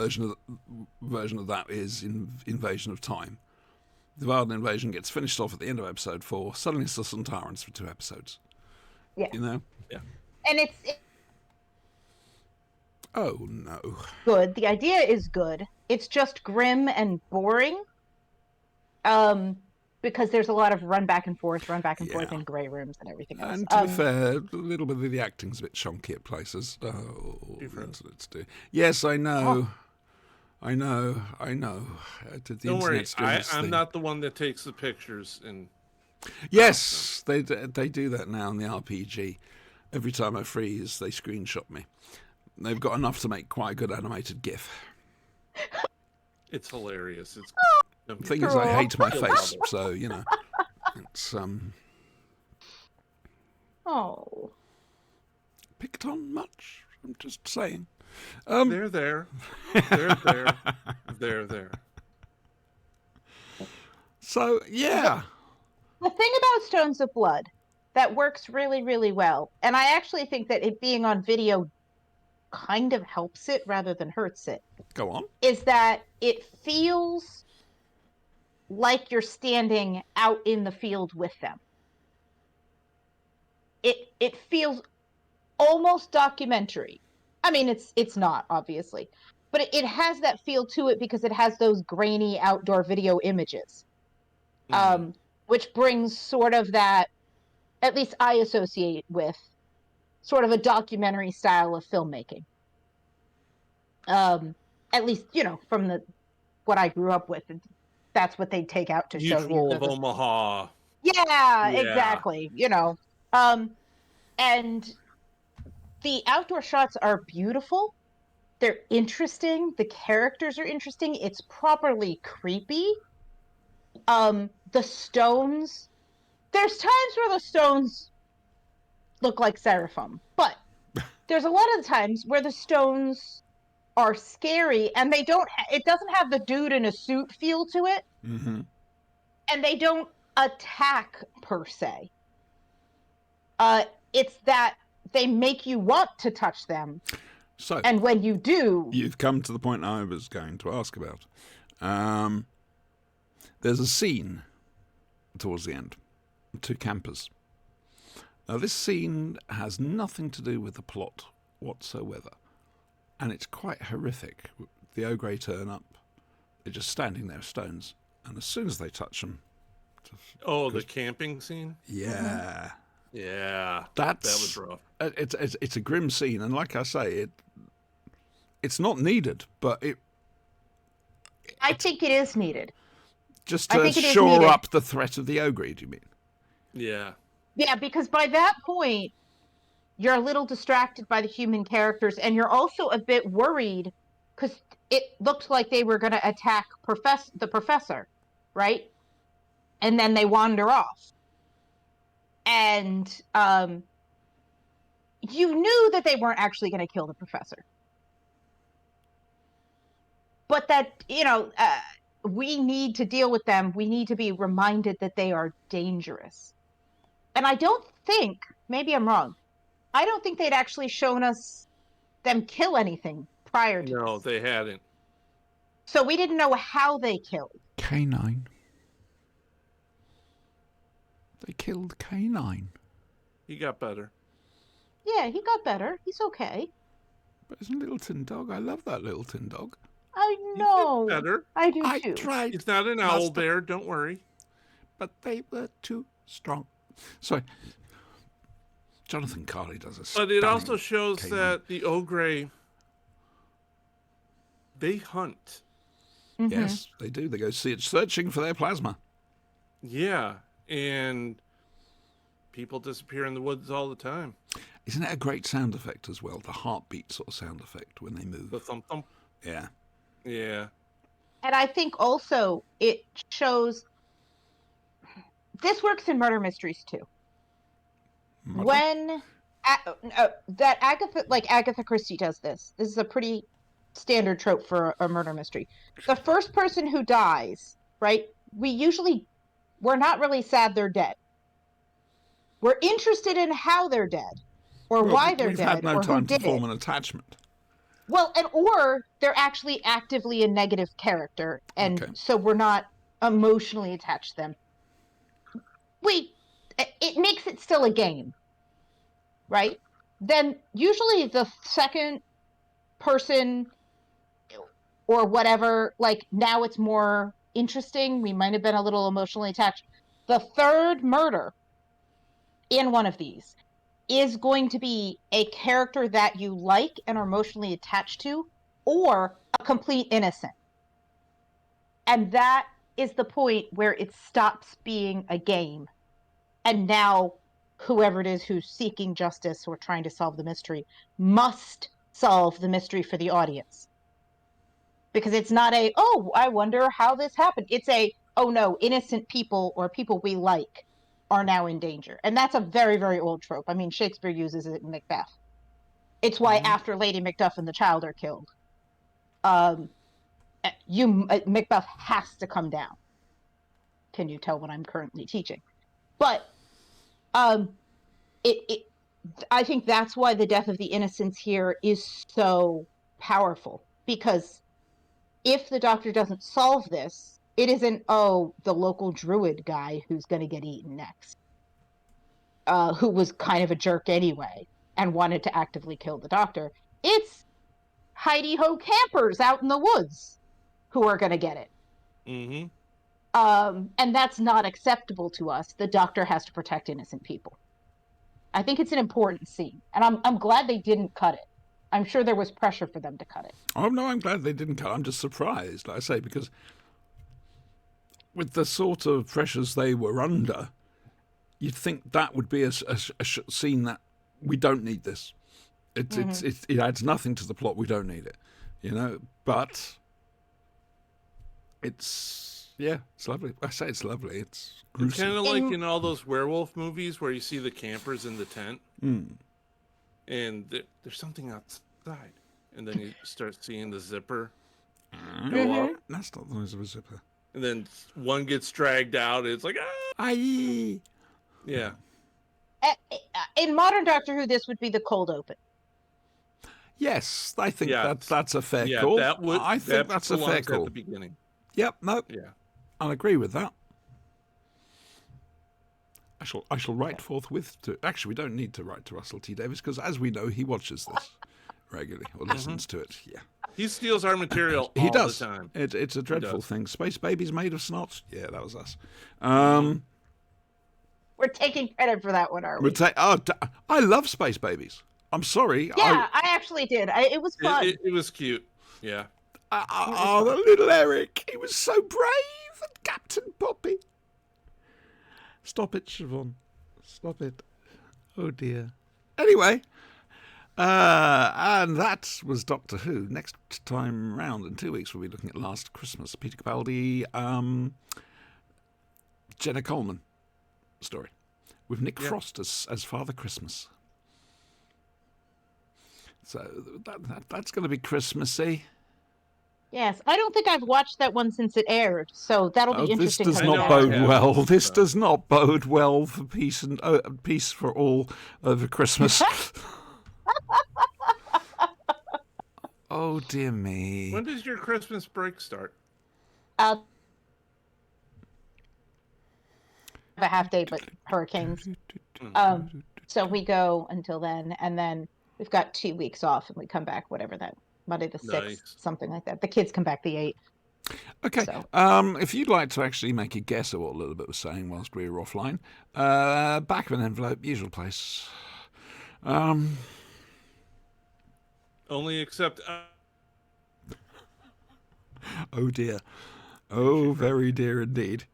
version of that is Invasion of Time. The Varden invasion gets finished off at the end of episode 4. Suddenly it's the Sontarans for 2 episodes. Yeah. You know? and it's Oh, no. good. The idea is good. It's just grim and boring. Because there's a lot of run back and forth Yeah. in grey rooms and everything else. And to be fair, a little bit of the acting's a bit shonky at places. Oh, Different. that's to do. Yes, I know. I know. The don't worry, internet's doing this I'm thing. not the one that takes the pictures. And Yes, they do that now in the RPG. Every time I freeze, they screenshot me. They've got enough to make quite a good animated GIF. it's hilarious. It's The thing is, I hate my face, so it's Oh. picked on much. I'm just saying. They're there. They're there. They're there. So yeah, The thing about Stones of Blood that works really, really well, and I actually think that it being on video kind of helps it rather than hurts it, go on. is that it feels like you're standing out in the field with them. It feels almost documentary. I mean, it's not, obviously, but it has that feel to it because it has those grainy outdoor video images, which brings sort of that, at least I associate with, sort of a documentary style of filmmaking. At least, from what I grew up with, that's what they'd take out to show you. Mutual of Omaha. Yeah, Yeah. exactly. And the outdoor shots are beautiful. They're interesting. The characters are interesting. It's properly creepy. The stones. There's times where the stones look like seraphim, but there's a lot of the times where the stones are scary, and they don't. It doesn't have the dude in a suit feel to it, Mm-hmm. and they don't attack per se. It's that they make you want to touch them, So and when you do, you've come to the point I was going to ask about. There's a scene towards the end. 2 campers. Now, this scene has nothing to do with the plot whatsoever. And it's quite horrific. The Ogre turn up. They're just standing there, stones. And as soon as they touch them... Oh, the camping scene? Yeah. Yeah. That was rough. It's a grim scene. And like I say, it's not needed, but I think it is needed. just I to think it is shore needed. up the threat of the Ogre, do you mean? Yeah. Yeah, because by that point, you're a little distracted by the human characters, and you're also a bit worried because it looked like they were going to attack the professor, right? And then they wander off. And you knew that they weren't actually going to kill the professor. But that, we need to deal with them. We need to be reminded that they are dangerous. And I don't think, maybe I'm wrong, I don't think they'd actually shown us them kill anything prior to No, this. they hadn't. So we didn't know how they killed. K9. They killed K9. He got better. Yeah, he got better. He's okay. But it's a little tin dog. I love that little tin dog. I He know. got better. I do I too. tried, He's not an owl Master. bear. Don't worry. but they were too strong. Sorry. Jonathan Carley does a But it also stunning shows K9. that the Ogre, they hunt. Yes, they do. They go searching for their plasma. Yeah, and people disappear in the woods all the time. Isn't it a great sound effect as well? The heartbeat sort of sound effect when they move. The thump thump. Yeah. Yeah. And I think also it shows this works in murder mysteries too. When that Agatha Christie does this. This is a pretty standard trope for a murder mystery. The first person who dies, right? We're not really sad they're dead. We're interested in how they're dead, or why they're we've dead, had no or who time to did form it. an attachment. Well, or they're actually actively a negative character, and Okay. so we're not emotionally attached to them. It makes it still a game, right? Then usually the second person or whatever, like now it's more interesting. We might have been a little emotionally attached. The third murder in one of these is going to be a character that you like and are emotionally attached to, or a complete innocent. And that is the point where it stops being a game. And now whoever it is who's seeking justice or trying to solve the mystery must solve the mystery for the audience. Because it's not oh, I wonder how this happened. It's oh no, innocent people or people we like are now in danger. And that's a very, very old trope. I mean, Shakespeare uses it in Macbeth. It's why after Lady Macduff and the child are killed, Macbeth has to come down. Can you tell what I'm currently teaching? But I think that's why the death of the innocents here is so powerful. Because if the Doctor doesn't solve this, it isn't, the local druid guy who's going to get eaten next, who was kind of a jerk anyway and wanted to actively kill the Doctor. It's Heidi-ho campers out in the woods who are going to get it. Mm-hmm. And that's not acceptable to us. The Doctor has to protect innocent people. I think it's an important scene, and I'm glad they didn't cut it. I'm sure there was pressure for them to cut it. Oh, no, I'm glad they didn't cut. I'm just surprised, like I say, because with the sort of pressures they were under, you'd think that would be a scene that we don't need this. It adds nothing to the plot. We don't need it, But it's lovely. I say it's lovely. It's gruesome. Kind of like in all those werewolf movies where you see the campers in the tent, and there's something outside, and then you start seeing the zipper go up, That's not the noise of a zipper. and then one gets dragged out. And it's like, Aye. yeah. In modern Doctor Who, this would be the cold open. Yes, I think Yeah. that's a fair Yeah, call. I think that's a fair belongs call. at the beginning. Yep, no, Yeah. I'll agree with that. I shall write forthwith to. Actually, we don't need to write to Russell T Davies because, as we know, he watches this regularly or listens to it. Yeah, He steals our material he all does. the time. It's a dreadful does. thing. Space babies made of snot. Yeah, that was us. We're taking credit for that one, are we? I love Space Babies. I'm sorry. Yeah, I actually did. It was fun. It was cute. Yeah. The little Eric. He was so brave. And Captain Poppy. Stop it, Siobhan. Stop it. Oh, dear. Anyway, and that was Doctor Who. Next time round, in 2 weeks, we'll be looking at Last Christmas. Peter Capaldi, Jenna Coleman story with Nick Frost as Father Christmas. So that's going to be Christmassy. Yes, I don't think I've watched that one since it aired, so that'll be This interesting. does to not know. bode Yeah. well. This does not bode well for peace and peace for all over Christmas. Oh dear me! When does your Christmas break start? I'll have a half day, but hurricanes. So we go until then, and then we've got 2 weeks off, and we come back whatever that Monday the 6th, Nice. something like that. The kids come back the 8th. Okay. So- If you'd like to actually make a guess of what a little bit was saying whilst we were offline, back of an envelope, usual place. Only except Oh dear. Oh, very dear indeed.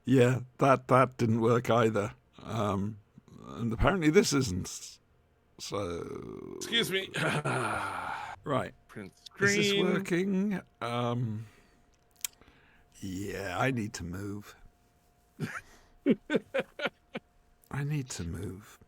Yeah, that didn't work either. And apparently this isn't. So excuse me. right. Print Is this screen. working? Yeah, I need to move. I need to move.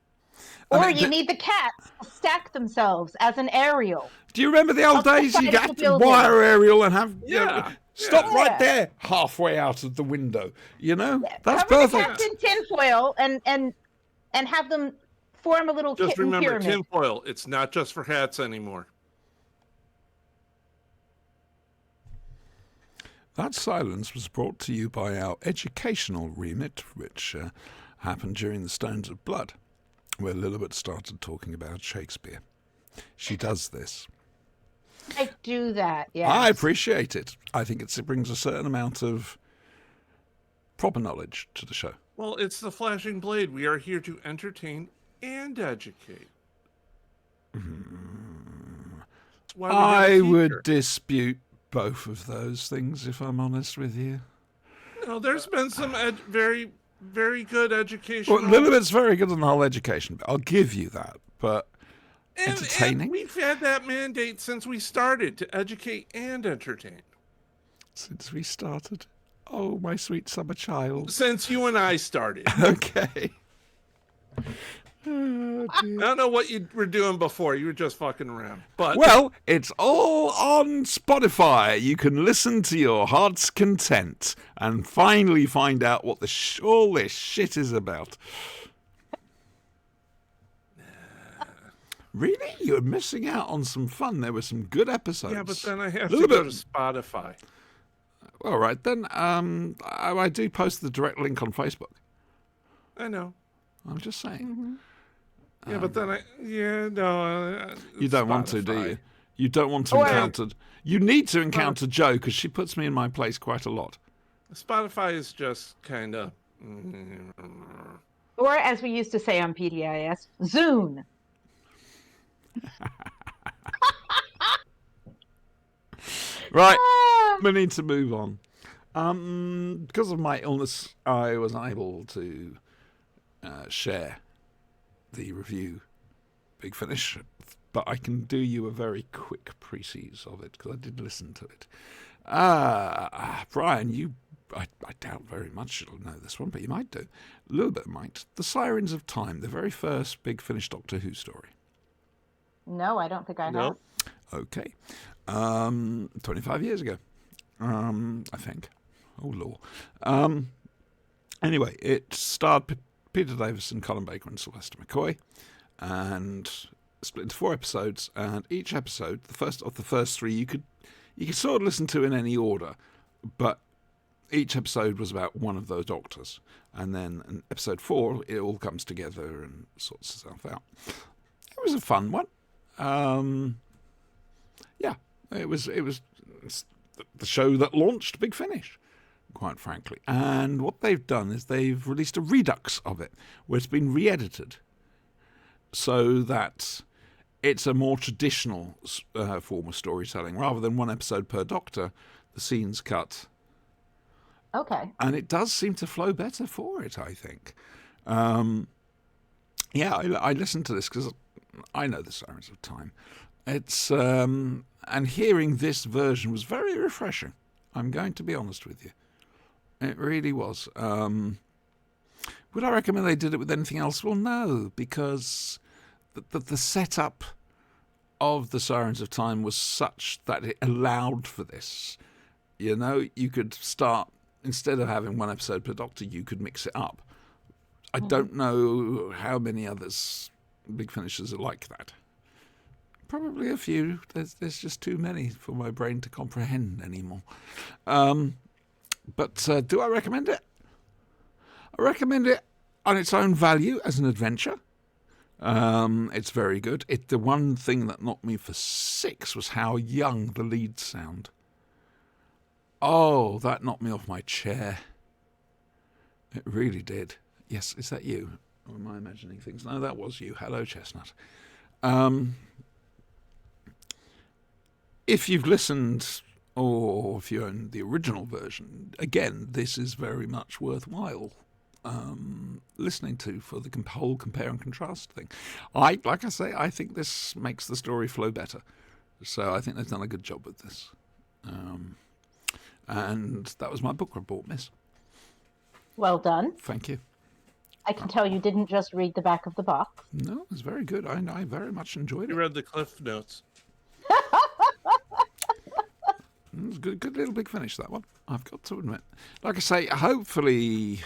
Or you need the cats to stack themselves as an aerial. Do you remember the old Up the days? side You of have the to building. wire aerial and have Yeah, stop yeah. right there, halfway out of the window. You know, that's Cover the perfect. cats in tinfoil and have them form a little Just kitten remember, pyramid. tinfoil. It's not just for hats anymore. That silence was brought to you by our educational remit, which happened during the Stones of Blood, where Lilibet started talking about Shakespeare. She does this. I do that, yeah. I appreciate it. I think it brings a certain amount of proper knowledge to the show. Well, it's the Flashing Blade. We are here to entertain and educate. That's why we have a I would teacher. dispute both of those things, if I'm honest with you. No, there's been some very, very good education. Well, Lilibet's very good on the whole education bit. I'll give you that. But entertaining? And we've had that mandate since we started to educate and entertain. since we started, oh, my sweet summer child. Since you and I started. Okay. I don't know what you were doing before. You were just fucking around. But Well, it's all on Spotify. You can listen to your heart's content and finally find out what all this shit is about. Really? You're missing out on some fun. There were some good episodes. yeah, but then I have Little to go bit- to Spotify. All right, then. I do post the direct link on Facebook. I know. I'm just saying. Yeah, but then You don't want to, do Spotify. you? You don't want to Or- encounter... You need to encounter Jo, because she puts me in my place quite a lot. Spotify is just kind of. Or as we used to say on PDIS, Zune. Right. Ah, We need to move on. Because of my illness, I was unable to share the review, Big Finish, but I can do you a very quick précis of it because I did listen to it. Brian, I doubt very much you'll know this one, but you might do. A little bit might. The Sirens of Time, the very first Big Finish Doctor Who story. no, I don't think I have. No. Okay. 25 years ago, I think. Oh, law. Anyway, it starred Peter Davison, Colin Baker, and Sylvester McCoy, and split into 4 episodes. And each episode, the first of the first 3, you could sort of listen to in any order, but each episode was about one of those doctors. And then in episode 4, it all comes together and sorts itself out. It was a fun one. Yeah, it was the show that launched Big Finish, quite frankly. And what they've done is they've released a redux of it, where it's been re-edited, so that it's a more traditional form of storytelling. Rather than one episode per Doctor, the scene's cut, Okay. and it does seem to flow better for it, I think. Yeah, I listened to this because I know the Sirens of Time. It's and hearing this version was very refreshing. I'm going to be honest with you. It really was. Would I recommend they did it with anything else? Well, no, because the setup of the Sirens of Time was such that it allowed for this. You know, you could start, instead of having one episode per Doctor, you could mix it up. I don't know how many others Big Finishers are like that. Probably a few. There's just too many for my brain to comprehend anymore. But do I recommend it? I recommend it on its own value as an adventure. It's very good. The one thing that knocked me for 6 was how young the leads sound. Oh, that knocked me off my chair. It really did. Yes, is that you? Or am I imagining things? No, that was you. Hello, Chestnut. If you've listened, or if you own the original version, again, this is very much worthwhile listening to for the whole compare and contrast thing. Like I say, I think this makes the story flow better. So I think they've done a good job with this. And that was my book report, miss. Well done. Thank you. I can tell you didn't just read the back of the box. No, it was very good. I very much enjoyed You it. read the Cliff Notes. It was a good little big finish, that one, I've got to admit. Like I say, hopefully,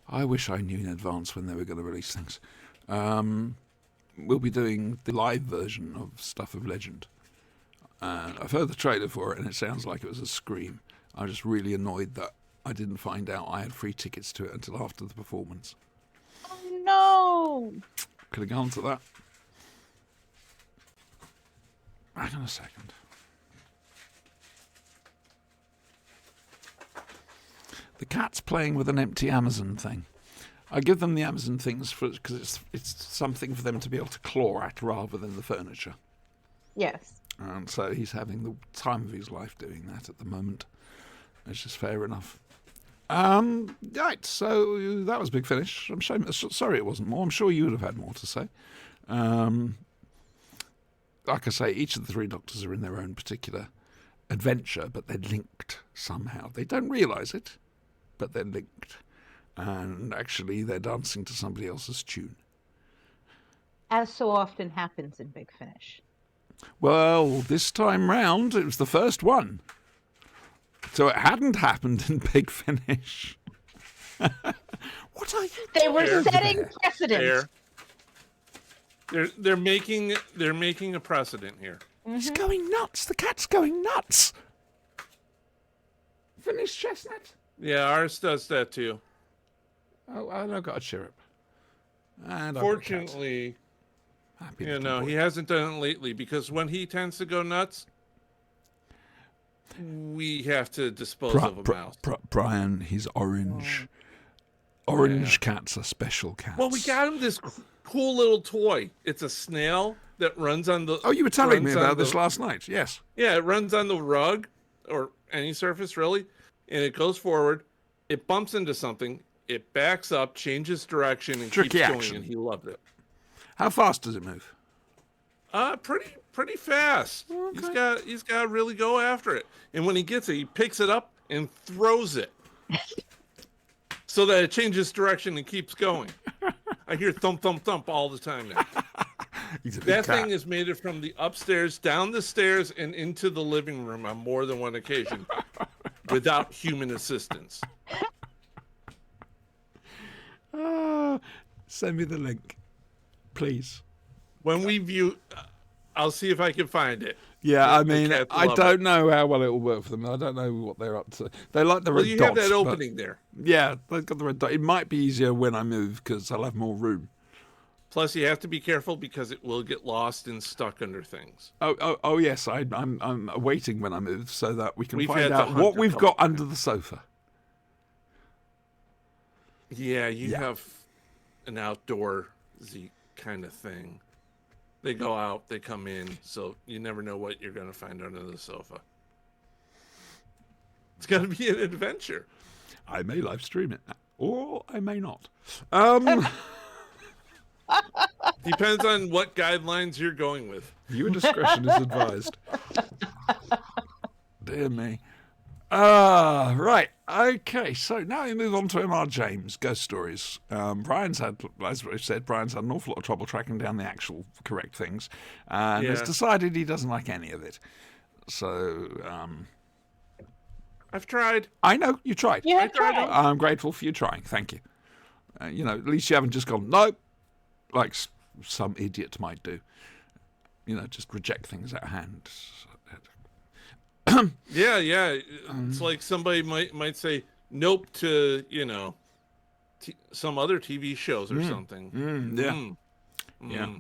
I wish I knew in advance when they were going to release things. We'll be doing the live version of Stuff of Legend. I've heard the trailer for it, and it sounds like it was a scream. I'm just really annoyed that I didn't find out I had free tickets to it until after the performance. Oh, no. Could have gone to that. Hang on a second. The cat's playing with an empty Amazon thing. I give them the Amazon things because it's something for them to be able to claw at rather than the furniture. Yes. And so he's having the time of his life doing that at the moment. It's just fair enough. Right, so that was a big finish. Sorry it wasn't more. I'm sure you would have had more to say. Like I say, each of the three Doctors are in their own particular adventure, but they're linked somehow. They don't realise it, but they're linked. And actually, they're dancing to somebody else's tune. As so often happens in Big Finish. Well, this time round, it was the first one. So it hadn't happened in Big Finish. What are you They were doing setting there? precedent. They're making a precedent here. He's going nuts. The cat's going nuts. Finish, Chestnut? Yeah, ours does that too. Oh, I've got a chirrup. And I've got a cat. Fortunately, Happy you little know, boy. he hasn't done it lately because when he tends to go nuts, we have to dispose of a mouse. Brian, he's orange. Orange cats are special cats. Well, we got him this cool little toy. It's a snail that runs on the. Oh, you were telling me runs on about this the- last night. Yes. Yeah, it runs on the rug or any surface really, and it goes forward. It bumps into something. It backs up, changes direction, and Tricky keeps action. going. And he loved it. How fast does it move? Pretty fast. Okay. He's got to really go after it. And when he gets it, he picks it up and throws it, so that it changes direction and keeps going. I hear thump thump thump all the time now. He's a big That cat. thing has made it from the upstairs, down the stairs, and into the living room on more than one occasion, without human assistance. Send me the link, please. When we view, I'll see if I can find it. Yeah, I The mean, cats I love don't know how well it will work for them. I don't know what they're up to. They like the Well, red you dots. have that but- opening there. Yeah, they've got the red dot. It might be easier when I move because I'll have more room. Plus, you have to be careful because it will get lost and stuck under things. Oh yes, I'm waiting when I move so that we can We've find had to out hunt what a we've couple got under the sofa. Yeah, you Yeah. have an outdoorsy kind of thing. They go out, they come in, so you never know what you're going to find under the sofa. It's going to be an adventure. I may live stream it, or I may not. Depends on what guidelines you're going with. Viewer discretion is advised. Dear me. Right. Okay. So now we move on to M.R. James, Ghost Stories. Brian's had, as we said, Brian's had an awful lot of trouble tracking down the actual correct things, and has Yeah. decided he doesn't like any of it. So I've tried. I know you tried. You have tried tried. I'm grateful for you trying. Thank you. At least you haven't just gone nope, like some idiot might do. Just reject things at hand. Yeah. It's like somebody might say nope to, some other TV shows or something. Yeah. Yeah.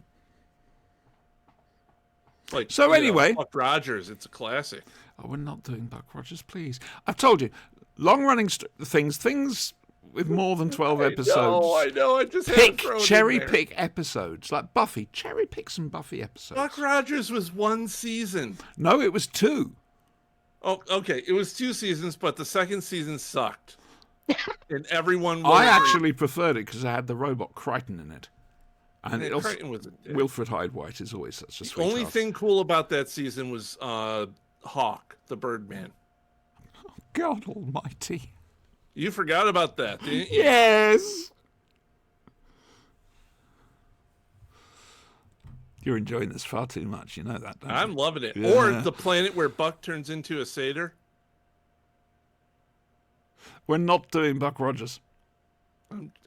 Like, So anyway- Buck Rogers, it's a classic. Oh, we're not doing Buck Rogers, please. I've told you, long-running things with more than 12 episodes. I know. I just had to throw it in Cherry there. pick episodes like Buffy. Cherry pick some Buffy episodes. Buck Rogers was 1 season. No, it was 2. Oh, okay. It was 2 seasons, but the second season sucked. And everyone was... I actually preferred it because it had the robot Crichton in it. And Yeah, it also, Crichton was a dick. Wilfred Hyde-White is always such a The sweetheart. only thing cool about that season was Hawk, the Birdman. God almighty. You forgot about that, didn't you? Yes! You're enjoying this far too much, you know that, don't I'm you? loving it. Yeah. Or the planet where Buck turns into a satyr. We're not doing Buck Rogers.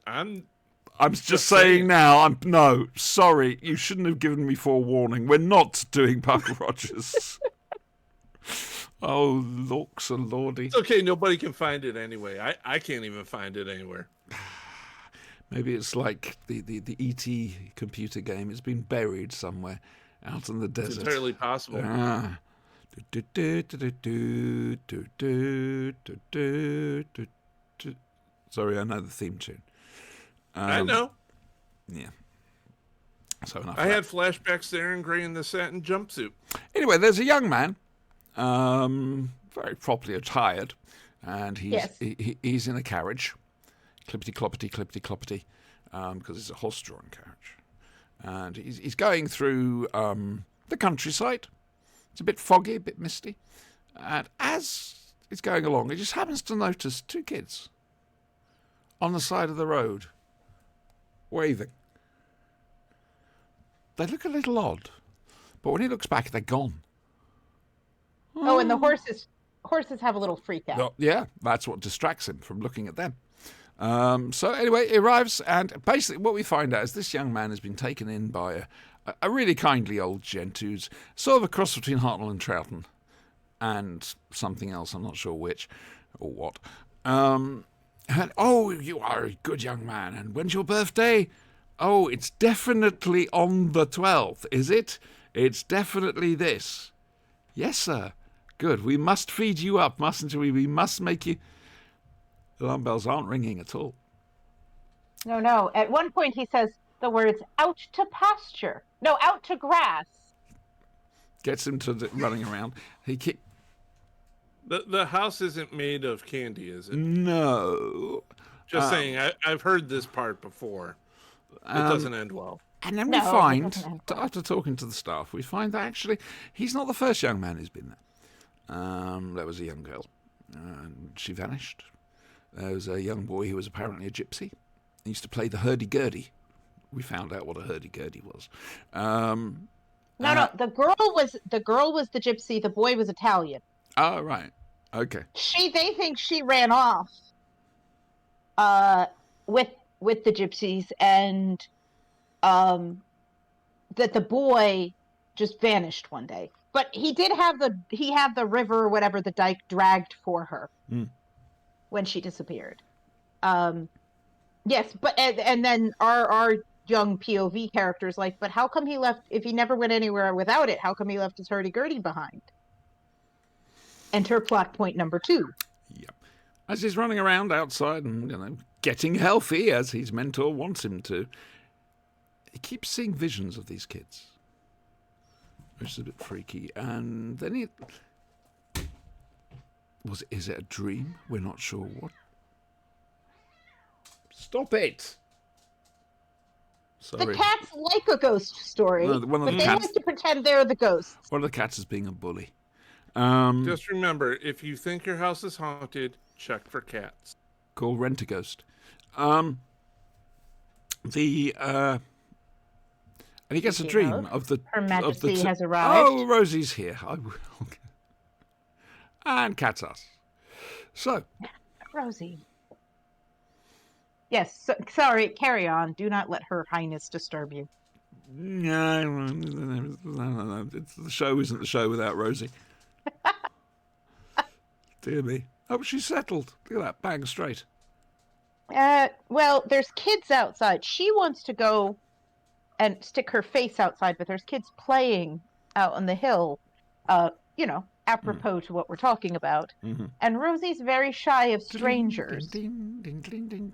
I'm I'm just Just saying saying. now, no, sorry, you shouldn't have given me forewarning. We're not doing Buck Rogers. Oh, looks and lordy. It's okay. Nobody can find it anyway. I can't even find it anywhere. Maybe it's like the E.T. computer game. It's been buried somewhere out in the It's desert. entirely possible. Ah. Sorry, I know the theme tune. I know. Yeah. So enough. I of that. had flashbacks to Aaron Gray in the satin jumpsuit. Anyway, there's a young man, very properly attired, and he's in a carriage, clippity cloppity, because it's a horse-drawn carriage, and he's going through the countryside. It's a bit foggy, a bit misty, and as he's going along, he just happens to notice 2 kids on the side of the road, waving. They look a little odd. But when he looks back, they're gone. Oh, and the horses have a little freak out. Well, yeah, that's what distracts him from looking at them. So anyway, he arrives, and basically what we find out is this young man has been taken in by a really kindly old gent who's sort of a cross between Hartnell and Troughton and something else, I'm not sure which or what. And, oh, you are a good young man, and when's your birthday? Oh, it's definitely on the 12th, is it? It's definitely this. Yes, sir. Good. We must feed you up, mustn't we? We must make you... Alarm bells aren't ringing at all. No. At one point he says the words out to pasture. No, out to grass. Gets him to running around. The house isn't made of candy, is it? No. Just saying. I've heard this part before. It doesn't end well. And then No, we it find, doesn't end well. after talking to the staff, we find that actually he's not the first young man who's been there. There was a young girl, and she vanished. There was a young boy who was apparently a gypsy. He used to play the hurdy-gurdy. We found out what a hurdy-gurdy was. No. The girl was the gypsy. The boy was Italian. Oh, right. Okay. They think she ran off with the gypsies, and that the boy just vanished one day. But he did have the river or whatever, the dike dragged for her when she disappeared. Yes, but and then our young POV characters like, but how come he left, if he never went anywhere without it, how come he left his hurdy-gurdy behind? Enter plot point number 2. Yep. As he's running around outside and getting healthy as his mentor wants him to, he keeps seeing visions of these kids, which is a bit freaky. And then is it a dream? We're not sure what. Stop it! Sorry. The cats like a ghost story, No, one of but the they cats- like to pretend they're the ghosts. One of the cats is being a bully. Just remember, if you think your house is haunted, check for cats. Called Rent-A-Ghost. And he gets a dream of the Her of Majesty the has arrived. Oh, Rosie's here. I will. And cat's us. So, Rosie. Yes, sorry, carry on. Do not let Her Highness disturb you. no, the show isn't the show without Rosie. Dear me. Oh, she's settled. Look at that, bang straight. Well, there's kids outside. She wants to go and stick her face outside, but there's kids playing out on the hill, apropos to what we're talking about. Mm-hmm. And Rosie's very shy of strangers. Ding, ding, ding, ding,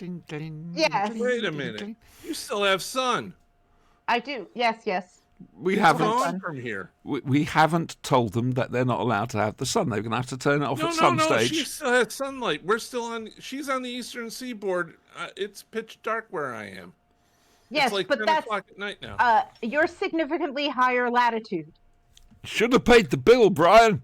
Yes. Wait a minute. You still have sun. I do. Yes. We It's haven't. gone from here. We haven't told them that they're not allowed to have the sun. They're going to have to turn it off No, at no, some no. stage. She still has sunlight. We're still on. She's on the eastern seaboard. It's pitch dark where I am. Yes, it's like but 10 that's o'clock at night now. you're significantly higher latitude. Should have paid the bill, Brian.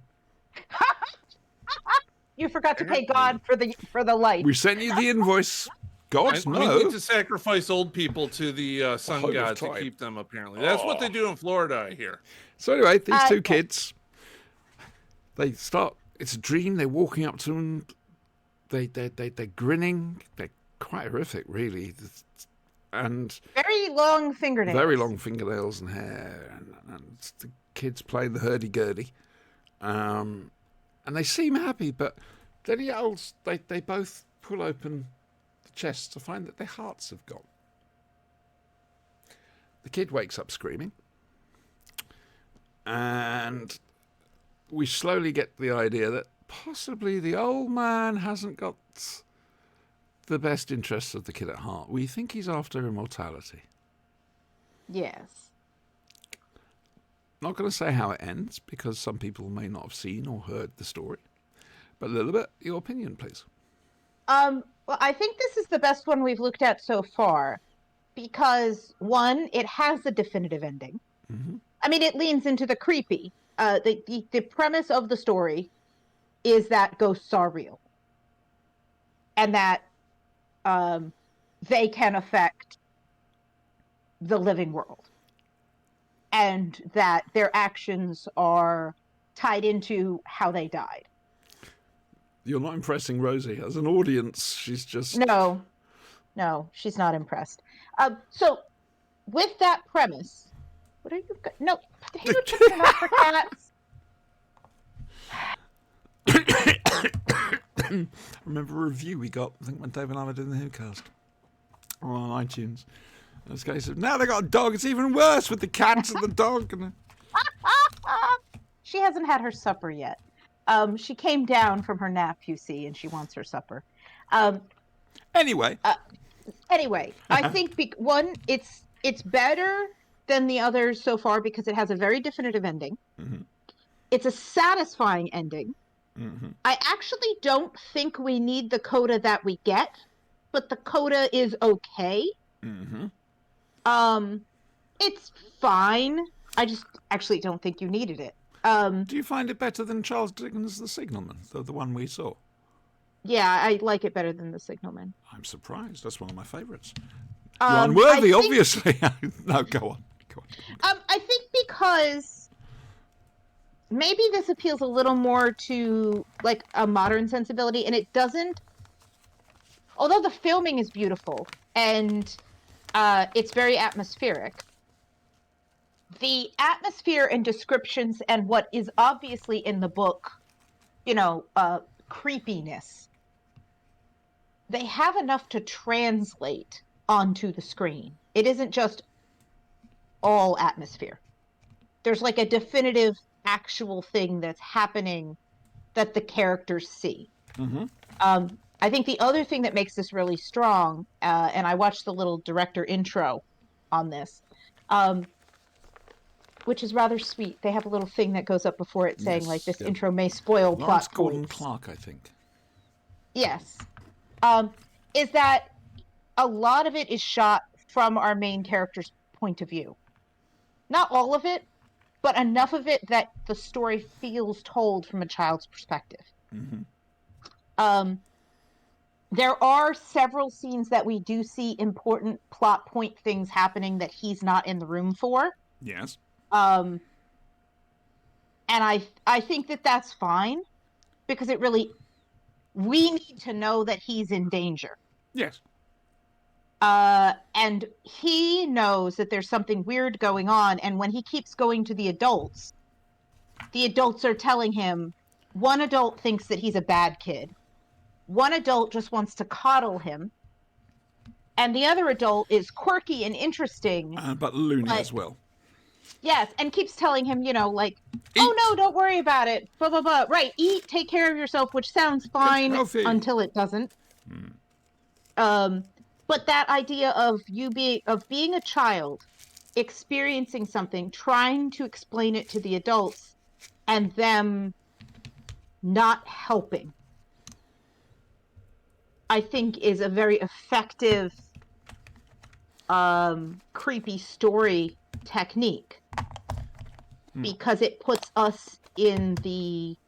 You forgot to pay God for the light. We sent you the invoice. God, And we no. need to sacrifice old people to the sun Whole god time. to keep them, apparently. That's what they do in Florida, I hear. So anyway, these two yeah. kids, they start. It's a dream. They're walking up to them. They're grinning. They're quite horrific, really. And Very long fingernails. very long fingernails and hair, and the kids playing the hurdy-gurdy. And they seem happy, but then he yells, they both pull open the chests to find that their hearts have gone. The kid wakes up screaming, and we slowly get the idea that possibly the old man hasn't got the best interests of the kid at heart. We think he's after immortality. Yes. Not going to say how it ends, because some people may not have seen or heard the story. But a little bit, your opinion, please. Well, I think this is the best one we've looked at so far because, one, it has a definitive ending. Mm-hmm. I mean, it leans into the creepy. The premise of the story is that ghosts are real and that they can affect the living world and that their actions are tied into how they died. You're not impressing Rosie. As an audience, she's just... No, she's not impressed. So, with that premise, what are you? No, potato chips are not for cats. I remember a review we got, I think when Dave and I were doing the Whocast, on iTunes. This guy said, now they got a dog, it's even worse with the cats and the dog. And She hasn't had her supper yet. She came down from her nap, you see, and she wants her supper. Anyway. Anyway, I think one, it's better than the others so far because it has a very definitive ending. Mm-hmm. It's a satisfying ending. Mm-hmm. I actually don't think we need the coda that we get, but the coda is okay. Mm-hmm. It's fine. I just actually don't think you needed it. Do you find it better than Charles Dickens' The Signalman, the one we saw? Yeah, I like it better than The Signalman. I'm surprised. That's one of my favourites. You're unworthy, obviously. No, go on. I think because maybe this appeals a little more to like a modern sensibility, and it doesn't. Although the filming is beautiful and it's very atmospheric, the atmosphere and descriptions and what is obviously in the book, creepiness, they have enough to translate onto the screen. It isn't just all atmosphere. There's like a definitive actual thing that's happening that the characters see. Mm-hmm. I think the other thing that makes this really strong, and I watched the little director intro on this, which is rather sweet. They have a little thing that goes up before it saying, like, this intro may spoil Lawrence plot Gordon points. Clark, I think. Yes. Is that a lot of it is shot from our main character's point of view. Not all of it, but enough of it that the story feels told from a child's perspective. Mm-hmm. There are several scenes that we do see important plot point things happening that he's not in the room for. Yes. And I think that that's fine because we need to know that he's in danger. Yes. And he knows that there's something weird going on. And when he keeps going to the adults are telling him, one adult thinks that he's a bad kid. One adult just wants to coddle him. And the other adult is quirky and interesting. But loony as well. Yes, and keeps telling him, oh no, don't worry about it. Blah, blah, blah. Right, eat, take care of yourself, which sounds fine until it doesn't. but that idea of being a child, experiencing something, trying to explain it to the adults, and them not helping, I think is a very effective creepy story technique, because it puts us in the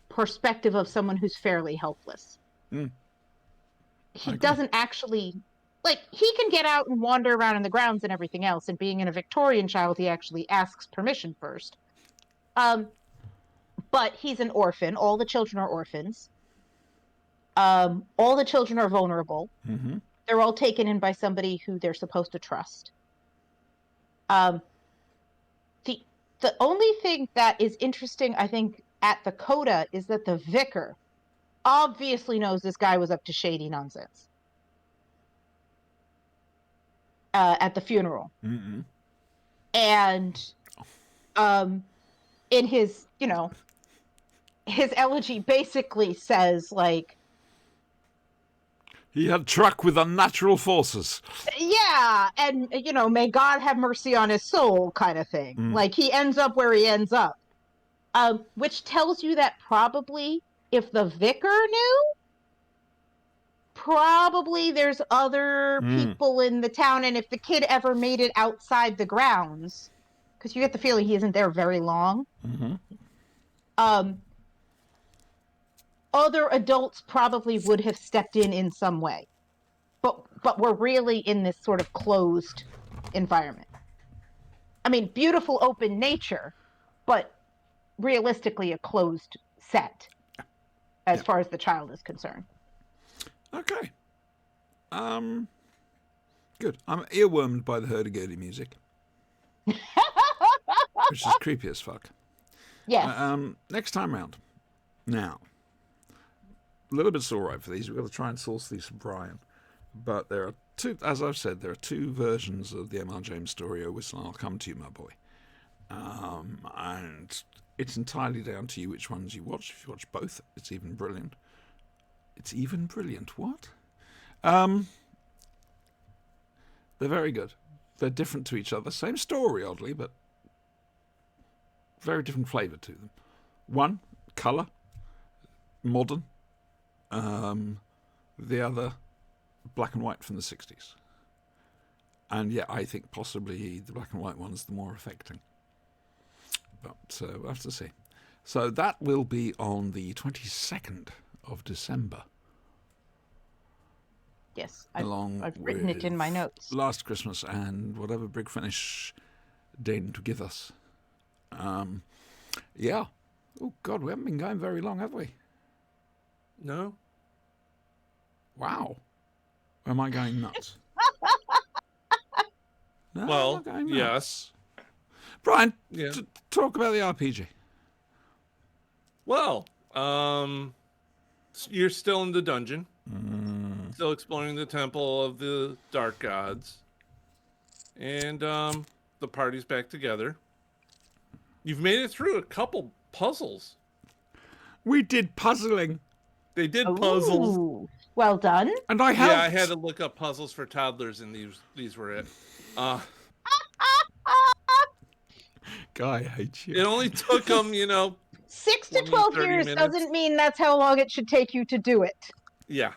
perspective of someone who's fairly helpless. He doesn't actually, like, he can get out and wander around in the grounds and everything else, and being in a Victorian child, he actually asks permission first. But he's an orphan. All the children are orphans. All the children are vulnerable. Mm-hmm. They're all taken in by somebody who they're supposed to trust. The only thing that is interesting, I think, at the coda is that the vicar obviously knows this guy was up to shady nonsense at the funeral. Mm-hmm. And in his, his elegy basically says, like, he had truck with unnatural forces. yeah, and, may God have mercy on his soul kind of thing. Like, he ends up where he ends up. Which tells you that probably if the vicar knew, probably there's other people in the town, and if the kid ever made it outside the grounds, because you get the feeling he isn't there very long, other adults probably would have stepped in some way. But we're really in this sort of closed environment. I mean, beautiful open nature, but realistically a closed set as far as the child is concerned. Okay. Good. I'm earwormed by the hurdy-gurdy music. Which is creepy as fuck. Yes. Next time round. Now, a little bit all right for these. We've got to try and source these from Brian. But there are two, as I've said, there are two versions of the M.R. James story, O Whistle, I'll Come to You, My Boy. And it's entirely down to you which ones you watch. If you watch both, it's even brilliant. It's even brilliant. What? They're very good. They're different to each other. Same story, oddly, but very different flavour to them. One, colour, modern. The other, black and white from the 60s. And yeah, I think possibly the black and white one's the more affecting. But we'll have to see. So that will be on the 22nd of December. Yes, Along I've written it in my notes. Last Christmas and whatever Big Finish deigned to give us. Yeah. Oh, God, we haven't been going very long, have we? No. Wow. Am I going nuts? No, Well, I'm not going yes. nuts. Brian, Yeah. talk about the RPG. Well, you're still in the dungeon. Still exploring the temple of the dark gods. And the party's back together. You've made it through a couple puzzles. We did puzzling, They did puzzles. Ooh, well done. and I helped. Yeah, I had to look up puzzles for toddlers, and these were it. Guy, I hate It you. only took them, 6 to 20, 12 30 years minutes. doesn't mean that's how long it should take you to do it. Yeah.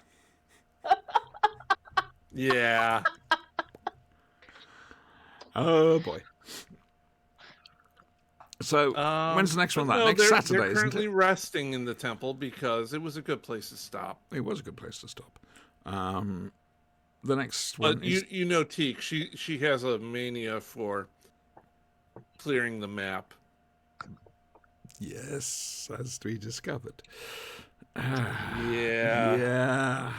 Yeah. Oh, boy. So, when's the next one? but That no, next Saturday, they're isn't currently it? resting in the temple because it was a good place to stop. It was a good place to stop. The next one But is... you know Teak, she has a mania for clearing the map. Yes, as we discovered. Yeah. Yeah.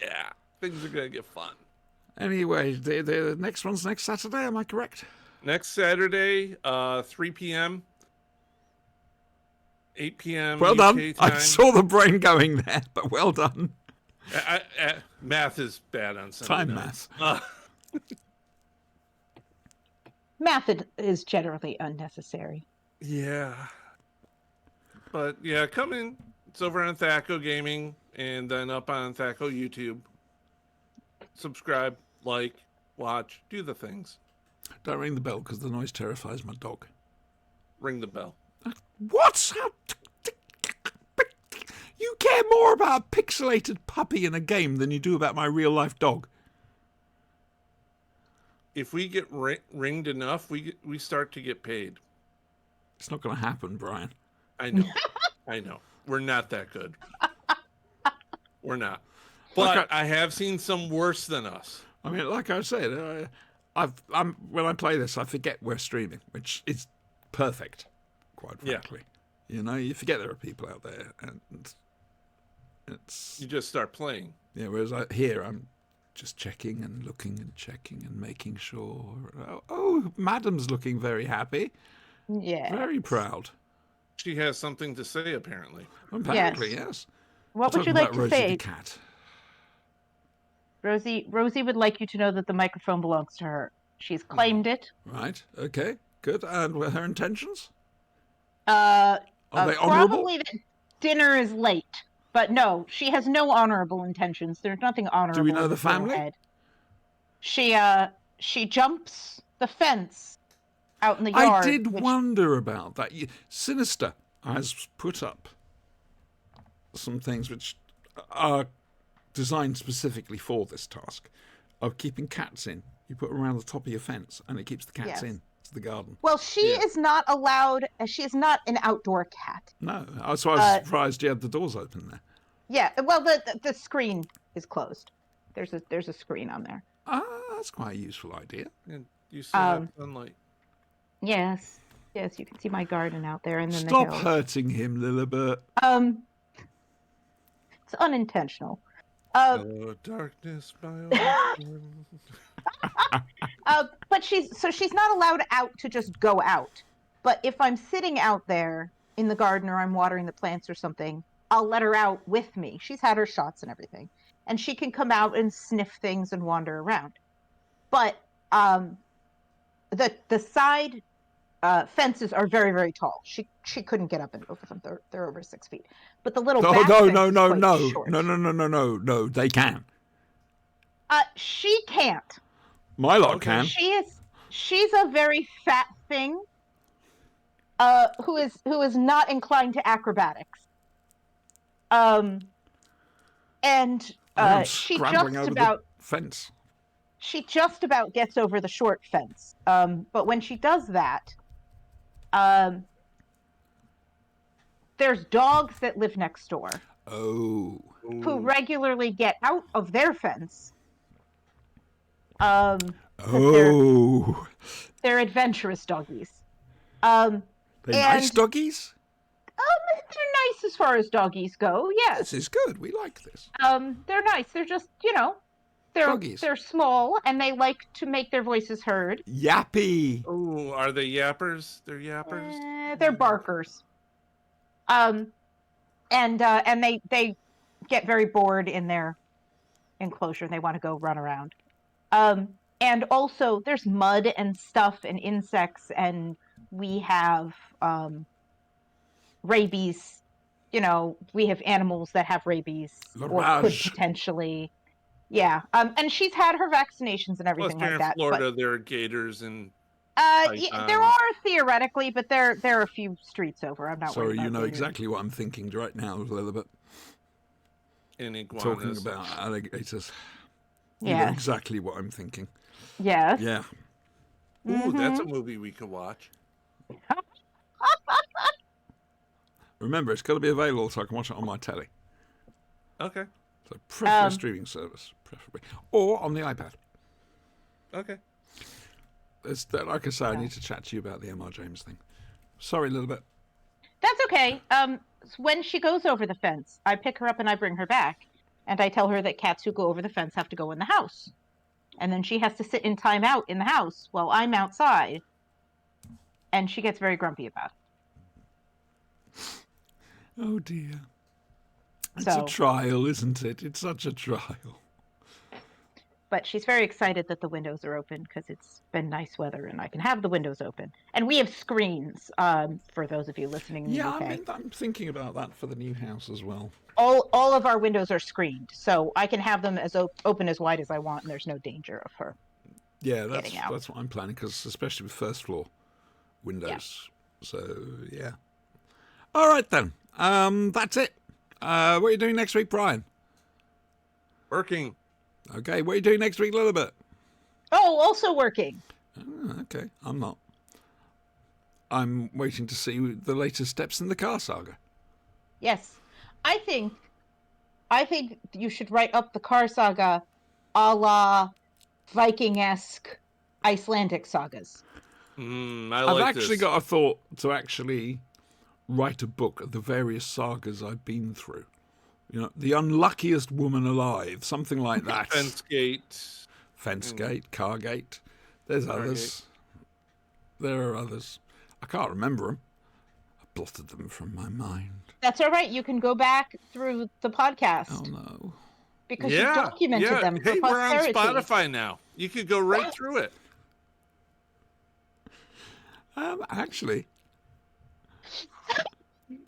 Yeah. Things are gonna get fun. Anyway, the next one's next Saturday, am I correct? Next Saturday, 3 p.m. 8 p.m. Well UK done. I time. saw the brain going there, but well done. Math is bad on Sunday Time nights. Math is generally unnecessary. Yeah. But yeah, come in. It's over on Thaco Gaming and then up on Thaco YouTube. subscribe, like, watch, do the things. Don't ring the bell because the noise terrifies my dog. Ring the bell. What? You care more about a pixelated puppy in a game than you do about my real life dog. If we get ringed enough, we start to get paid. It's not going to happen, Brian. I know. I know. We're not that good. We're not. But I have seen some worse than us. I mean, like I said, when I play this, I forget we're streaming, which is perfect, quite frankly. Yeah. You know, you forget there are people out there, and it's... You just start playing. Yeah, whereas here, I'm just checking and looking and checking and making sure. Oh, Madam's looking very happy. Yeah. Very proud. She has something to say, apparently. Apparently, yes. What would you like to Rosie say? the cat. Rosie would like you to know that the microphone belongs to her. She's claimed it. Right. Okay. Good. And what are her intentions? Are they honourable? Probably that dinner is late. But no, she has no honorable intentions. There's nothing honorable. Do we know in the this little family? head. She jumps the fence out in the yard. I did wonder about that. Sinister has put up some things which are designed specifically for this task of keeping cats in. You put them around the top of your fence and it keeps the cats in to the garden. Well, she is not allowed. She is not an outdoor cat. No, so I was surprised you had the doors open there. Yeah, well, the screen is closed. There's a screen on there. Ah, that's quite a useful idea. And you still have sunlight. Yes, you can see my garden out there, and then Stop the hills. hurting him, Lilibert. It's unintentional. Oh, darkness, my own friend. But she's not allowed out to just go out. But if I'm sitting out there in the garden or I'm watering the plants or something, I'll let her out with me. She's had her shots and everything, and she can come out and sniff things and wander around. But the side fences are very, very tall. She couldn't get up and over them. They're over 6 feet. But the little back fence is quite short. No, they can. She can't. My lot can. She's a very fat thing who is not inclined to acrobatics. And she just about fence. She just about gets over the short fence. But when she does that, there's dogs that live next door. Oh. Who regularly get out of their fence. They're adventurous doggies. They're nice doggies? They're nice as far as doggies go, yes. This is good. We like this. They're nice. They're just, they're small and they like to make their voices heard. Yappy. Oh, are they yappers? They're yappers? They're barkers. And they get very bored in their enclosure and they want to go run around. And also there's mud and stuff and insects, and we have rabies. We have animals that have rabies or could potentially. Yeah. And she's had her vaccinations and everything like that. In Florida, there are gators and. There are theoretically, but they're a few streets over. I'm not. Sorry, you know exactly what I'm thinking right now, Elizabeth. In iguanas. Talking about alligators. You Yeah. know exactly what I'm thinking. Yes. Yeah. Ooh, that's a movie we could watch. Remember, it's got to be available so I can watch it on my telly. Okay. So preferably a streaming service, preferably, or on the iPad. Okay. Like I say, I need to chat to you about the MR James thing. Sorry, a little bit. That's okay. When she goes over the fence, I pick her up and I bring her back, and I tell her that cats who go over the fence have to go in the house, and then she has to sit in timeout in the house while I'm outside, and she gets very grumpy about it. Oh dear. It's a trial, isn't it? It's such a trial. but she's very excited that the windows are open because it's been nice weather and I can have the windows open. And we have screens, for those of you listening in the Yeah, UK. I mean, I'm thinking about that for the new house as well. All of our windows are screened, so I can have them as open as wide as I want, and there's no danger of her. Yeah, Getting out. that's what I'm planning, because especially with first floor windows. So, yeah. All right, then. That's it. What are you doing next week, Brian? Working. Okay, what are you doing next week, Lilibet? Oh, also working. Oh, okay, I'm not. I'm waiting to see the latest steps in the car saga. Yes, I think you should write up the car saga, a la Viking-esque Icelandic sagas. I've actually got a thought to actually write a book of the various sagas I've been through. You know, the unluckiest woman alive, something like that. Fencegate, Cargate. There's others. There are others. I can't remember them. I blotted them from my mind. That's all right. You can go back through the podcast. Oh, no. Because you documented them for Hey, posterity. we're on Spotify now. You could go right through it. Actually,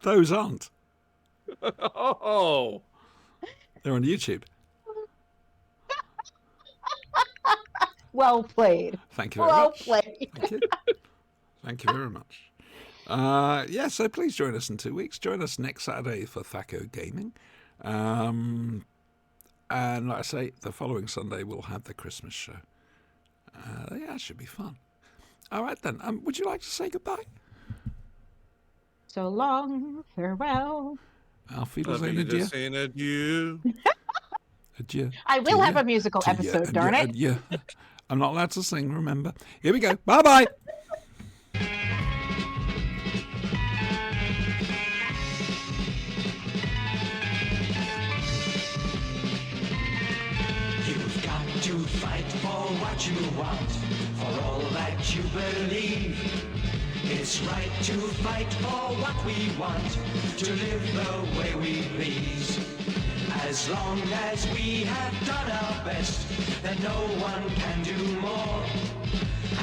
those aren't. Oh. They're on YouTube. Well played. Thank you very much. Well played. Thank you. Thank you very much. So please join us in 2 weeks. Join us next Saturday for Thaco Gaming. And like I say, the following Sunday we'll have the Christmas show. It should be fun. All right then. Would you like to say goodbye? So long, farewell. Auf Wiedersehen, adieu. Saying adieu. Adieu. I will have a musical episode, darn it. Adieu. I'm not allowed to sing, remember. Here we go. Bye-bye. You've got to fight for what you want, for all that you believe. It's right to fight for what we want, to live the way we please. As long as we have done our best, then no one can do more.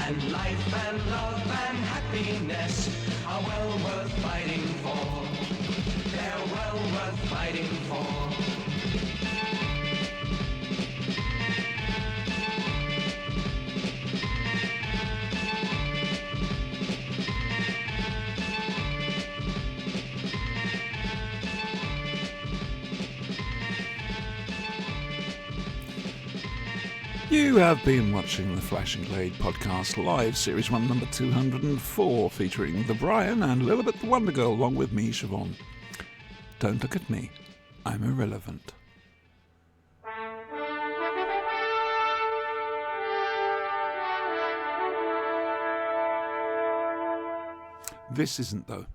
And life and love and happiness are well worth fighting for. They're well worth fighting for. You have been watching the Flash and Glade podcast live, series 1, number 204, featuring the Brian and Lilibet the Wonder Girl, along with me, Siobhan. Don't look at me. I'm irrelevant. This isn't, though.